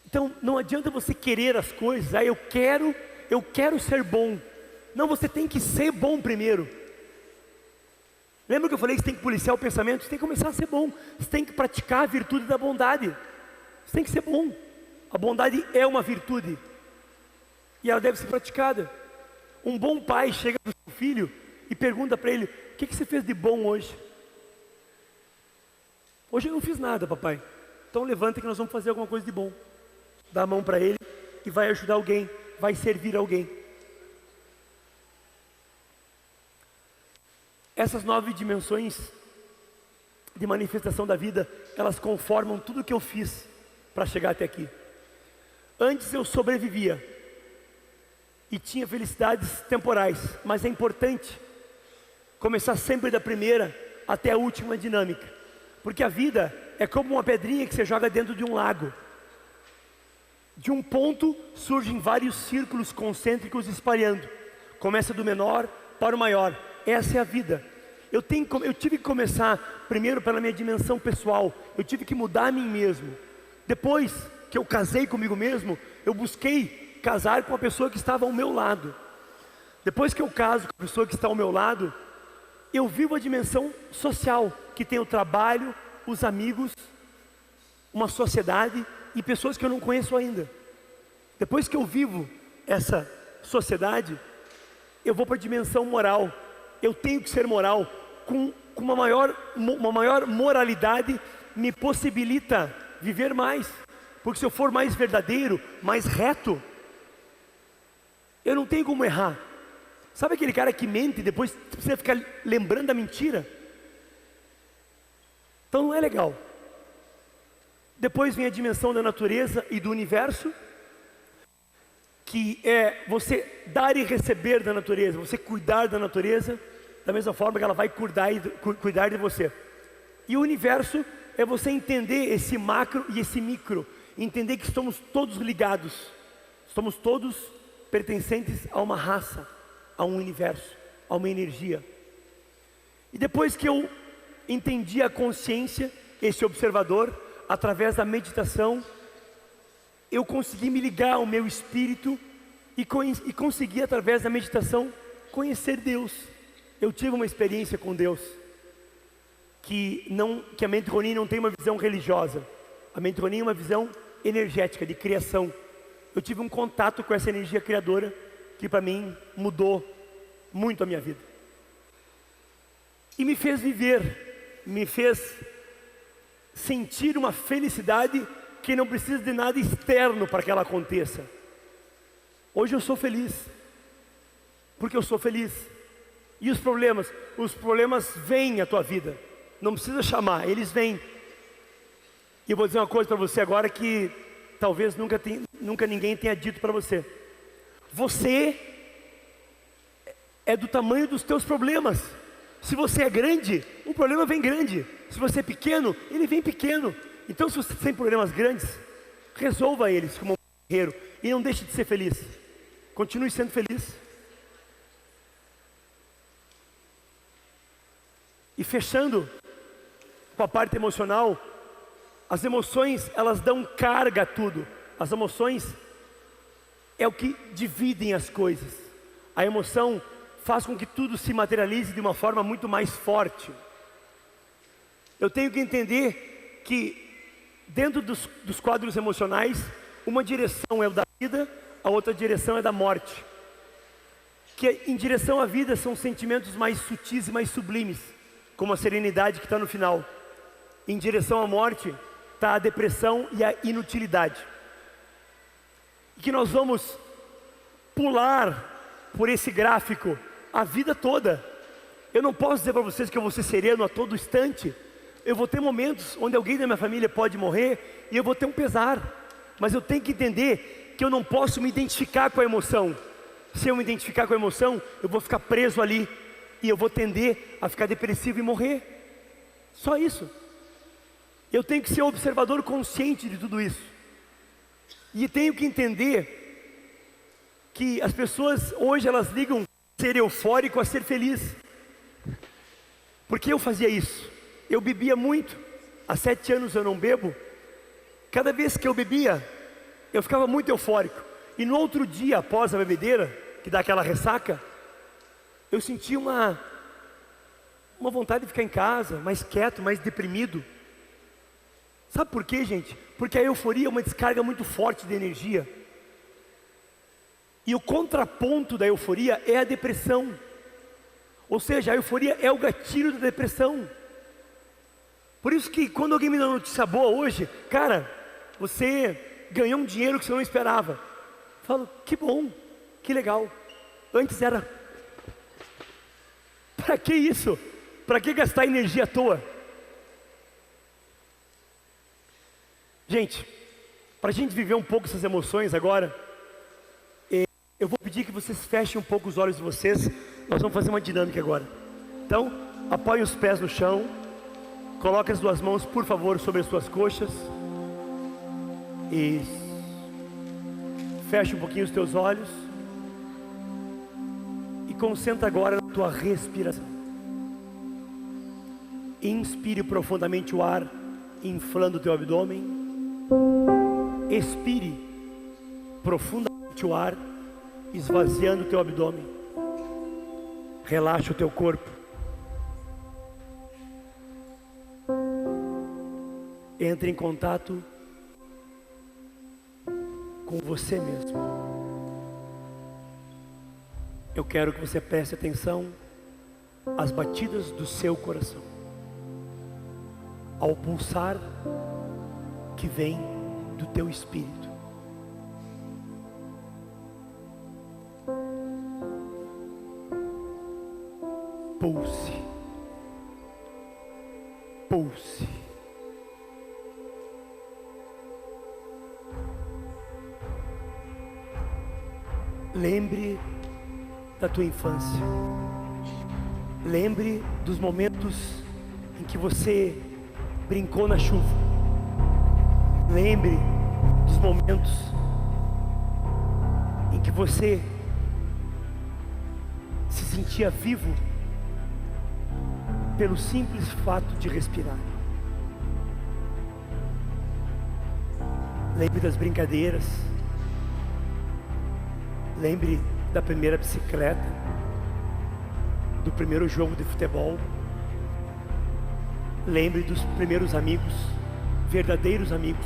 Então não adianta você querer as coisas, eu quero ser bom. Não, você tem que ser bom primeiro. Lembra que eu falei que você tem que policiar o pensamento? Você tem que começar a ser bom. Você tem que praticar a virtude da bondade. Você tem que ser bom. A bondade é uma virtude e ela deve ser praticada. Um bom pai chega para o seu filho e pergunta para ele: o que você fez de bom hoje? Hoje eu não fiz nada, papai. Então levanta que nós vamos fazer alguma coisa de bom. Dá a mão para ele e vai ajudar alguém, vai servir alguém. Essas 9 dimensões de manifestação da vida, elas conformam tudo que eu fiz para chegar até aqui. Antes eu sobrevivia e tinha felicidades temporais, mas é importante começar sempre da primeira até a última dinâmica, porque a vida é como uma pedrinha que você joga dentro de um lago. De um ponto surgem vários círculos concêntricos espalhando. Começa do menor para o maior. Essa é a vida. Eu tive que começar primeiro pela minha dimensão pessoal. Eu tive que mudar a mim mesmo. Depois que eu casei comigo mesmo, eu busquei casar com a pessoa que estava ao meu lado. Depois que eu caso com a pessoa que está ao meu lado, eu vivo a dimensão social, que tem o trabalho, os amigos, uma sociedade e pessoas que eu não conheço ainda. Depois que eu vivo essa sociedade, eu vou para a dimensão moral. Eu tenho que ser moral. Com uma maior moralidade me possibilita viver mais. Porque se eu for mais verdadeiro, mais reto, eu não tenho como errar. Sabe aquele cara que mente e depois precisa ficar lembrando da mentira? Então não é legal. Depois vem a dimensão da natureza e do universo, que é você dar e receber da natureza, você cuidar da natureza, da mesma forma que ela vai cuidar de você. E o universo é você entender esse macro e esse micro, entender que estamos todos ligados, estamos todos pertencentes a uma raça, a um universo, a uma energia. E depois que eu entendi a consciência, esse observador, através da meditação, eu consegui me ligar ao meu espírito e consegui, através da meditação, conhecer Deus. Eu tive uma experiência com Deus, que a mente Ronin não tem uma visão religiosa. A mente Ronin é uma visão energética, de criação. Eu tive um contato com essa energia criadora, que para mim mudou muito a minha vida. E me fez viver, me fez sentir uma felicidade que não precisa de nada externo para que ela aconteça. Hoje eu sou feliz, porque eu sou feliz. E os problemas vêm à tua vida, não precisa chamar, eles vêm. E eu vou dizer uma coisa para você agora que talvez nunca ninguém tenha dito para você. Você é do tamanho dos teus problemas. Se você é grande, o problema vem grande. Se você é pequeno, ele vem pequeno. Então, se você tem problemas grandes, resolva eles como um guerreiro e não deixe de ser feliz. Continue sendo feliz. E fechando com a parte emocional, as emoções, elas dão carga a tudo. As emoções é o que dividem as coisas. A emoção faz com que tudo se materialize de uma forma muito mais forte. Eu tenho que entender que dentro dos quadros emocionais, uma direção é o da vida, a outra direção é da morte. Que em direção à vida são sentimentos mais sutis e mais sublimes, como a serenidade que está no final. Em direção à morte está a depressão e a inutilidade. E que nós vamos pular por esse gráfico a vida toda. Eu não posso dizer para vocês que eu vou ser sereno a todo instante. Eu vou ter momentos onde alguém da minha família pode morrer e eu vou ter um pesar. Mas eu tenho que entender que eu não posso me identificar com a emoção. Se eu me identificar com a emoção, eu vou ficar preso ali e eu vou tender a ficar depressivo e morrer. Só isso. Eu tenho que ser observador consciente de tudo isso. E tenho que entender que as pessoas hoje elas ligam ser eufórico a ser feliz. Porque eu fazia isso. Eu bebia muito. Há 7 anos eu não bebo. Cada vez que eu bebia, eu ficava muito eufórico. E no outro dia, após a bebedeira, que dá aquela ressaca, eu sentia uma vontade de ficar em casa, mais quieto, mais deprimido. Sabe por quê, gente? Porque a euforia é uma descarga muito forte de energia. E o contraponto da euforia é a depressão. Ou seja, a euforia é o gatilho da depressão. Por isso que quando alguém me dá uma notícia boa hoje, cara, você ganhou um dinheiro que você não esperava. Eu falo, que bom, que legal. Antes era, para que isso? Para que gastar energia à toa? Gente, para a gente viver um pouco essas emoções agora, eu vou pedir que vocês fechem um pouco os olhos de vocês. Nós vamos fazer uma dinâmica agora. Então, apoie os pés no chão. Coloque as 2 mãos, por favor, sobre as suas coxas. Isso. Feche um pouquinho os teus olhos. E concentra agora na tua respiração. Inspire profundamente o ar, inflando o teu abdômen. Expire profundamente o ar, esvaziando o teu abdômen. Relaxa o teu corpo. Entre em contato com você mesmo. Eu quero que você preste atenção às batidas do seu coração, ao pulsar que vem do teu espírito. Pulse. Pulse. Lembre da tua infância. Lembre dos momentos em que você brincou na chuva. Lembre dos momentos em que você se sentia vivo pelo simples fato de respirar. Lembre das brincadeiras. Lembre da primeira bicicleta, do primeiro jogo de futebol. Lembre dos primeiros amigos, verdadeiros amigos.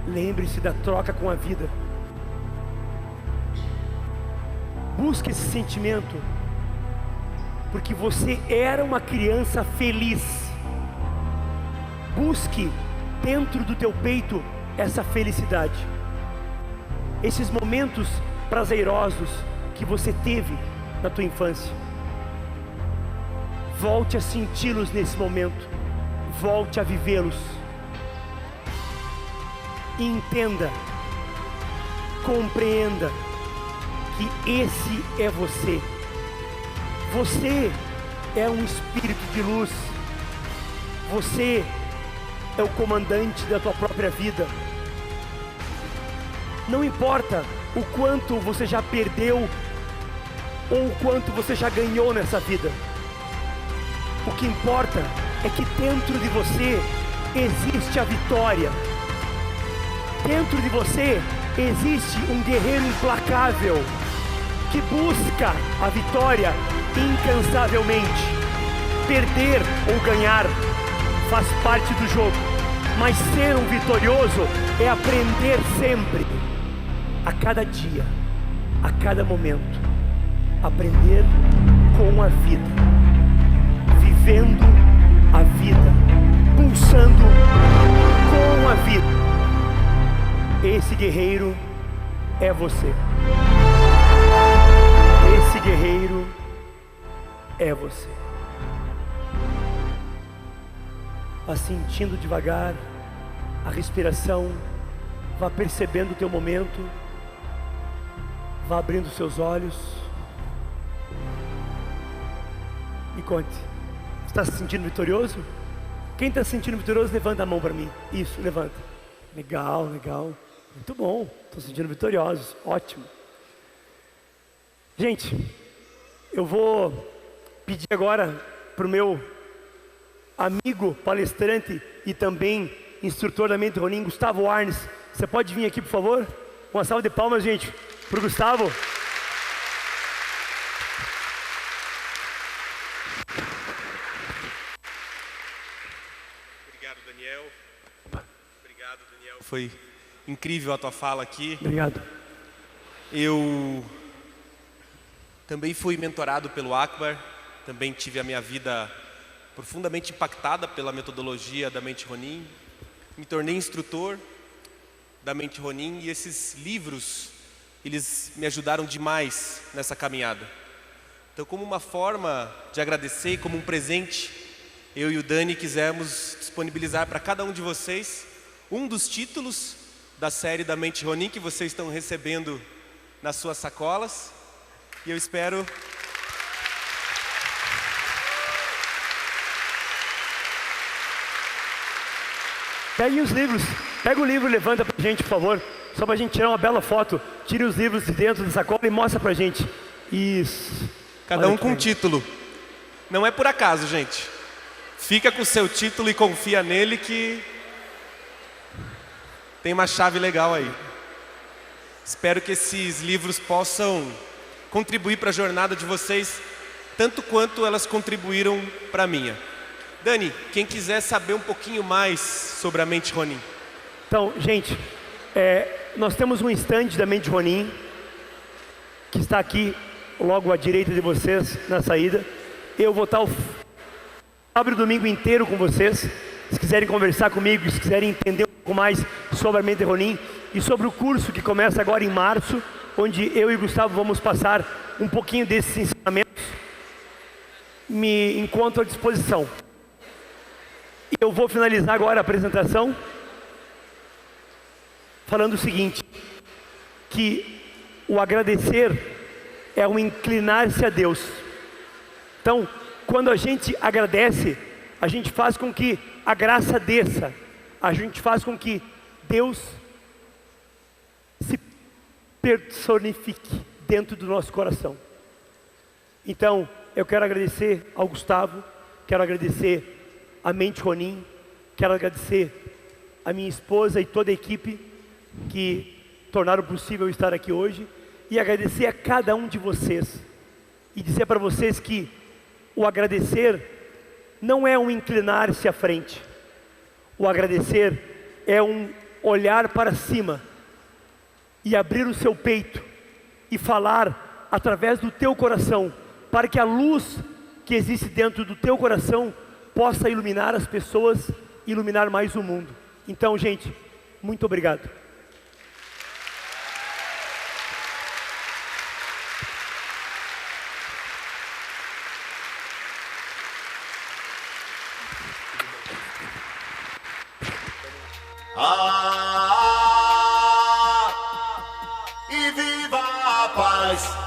Lembre-se da troca com a vida. Busque esse sentimento, porque você era uma criança feliz. Busque dentro do teu peito essa felicidade, esses momentos prazerosos que você teve na tua infância. Volte a senti-los nesse momento, volte a vivê-los. E entenda, compreenda que esse é você. Você é um espírito de luz. Você é o comandante da tua própria vida. Não importa o quanto você já perdeu ou o quanto você já ganhou nessa vida. O que importa é que dentro de você existe a vitória. Dentro de você existe um guerreiro implacável que busca a vitória incansavelmente. Perder ou ganhar faz parte do jogo, mas ser um vitorioso é aprender sempre, a cada dia, a cada momento, aprender com a vida, vivendo a vida, pulsando com a vida. Esse guerreiro é você. Esse guerreiro é você. Vá sentindo devagar a respiração, vá percebendo o teu momento, vá abrindo seus olhos. Me conte, está se sentindo vitorioso? Quem está se sentindo vitorioso, levanta a mão para mim. Isso, levanta. Legal, legal. Muito bom, estou se sentindo vitoriosos, ótimo. Gente, eu vou pedir agora para o meu amigo palestrante e também instrutor da Mente Ronin, Gustavo Arnes. Você pode vir aqui, por favor? Uma salva de palmas, gente, para o Gustavo. Obrigado, Daniel. Obrigado, Daniel. Foi incrível a tua fala aqui. Obrigado. Eu também fui mentorado pelo Akbar, também tive a minha vida profundamente impactada pela metodologia da Mente Ronin. Me tornei instrutor da Mente Ronin e esses livros, eles me ajudaram demais nessa caminhada. Então, como uma forma de agradecer, como um presente, eu e o Dani quisemos disponibilizar para cada um de vocês um dos títulos da série da Mente Ronin que vocês estão recebendo nas suas sacolas. E eu espero... Peguem os livros, pega o livro e levanta pra gente, por favor. Só pra gente tirar uma bela foto. Tire os livros de dentro da sacola e mostra pra gente. Isso. Cada um com um título. Não é por acaso, gente. Fica com o seu título e confia nele que tem uma chave legal aí. Espero que esses livros possam contribuir para a jornada de vocês, tanto quanto elas contribuíram para a minha. Dani, quem quiser saber um pouquinho mais sobre a Mente Ronin. Então, gente, nós temos um stand da Mente Ronin, que está aqui logo à direita de vocês, na saída. Eu vou estar o sábado e domingo inteiro com vocês. Se quiserem conversar comigo, se quiserem entender um pouco mais sobre a Mente Ronin e sobre o curso que começa agora em março, onde eu e o Gustavo vamos passar um pouquinho desses ensinamentos, me encontro à disposição. E eu vou finalizar agora a apresentação falando o seguinte, que o agradecer é o inclinar-se a Deus. Então, quando a gente agradece, a gente faz com que a graça desça, a gente faz com que Deus se personifique dentro do nosso coração. Então, eu quero agradecer ao Gustavo, quero agradecer a Mente Ronin, quero agradecer a minha esposa e toda a equipe que tornaram possível estar aqui hoje, e agradecer a cada um de vocês, e dizer para vocês que o agradecer não é um inclinar-se à frente, o agradecer é um olhar para cima, e abrir o seu peito, e falar através do teu coração, para que a luz que existe dentro do teu coração possa iluminar as pessoas, iluminar mais o mundo. Então, gente, muito obrigado. E viva a paz.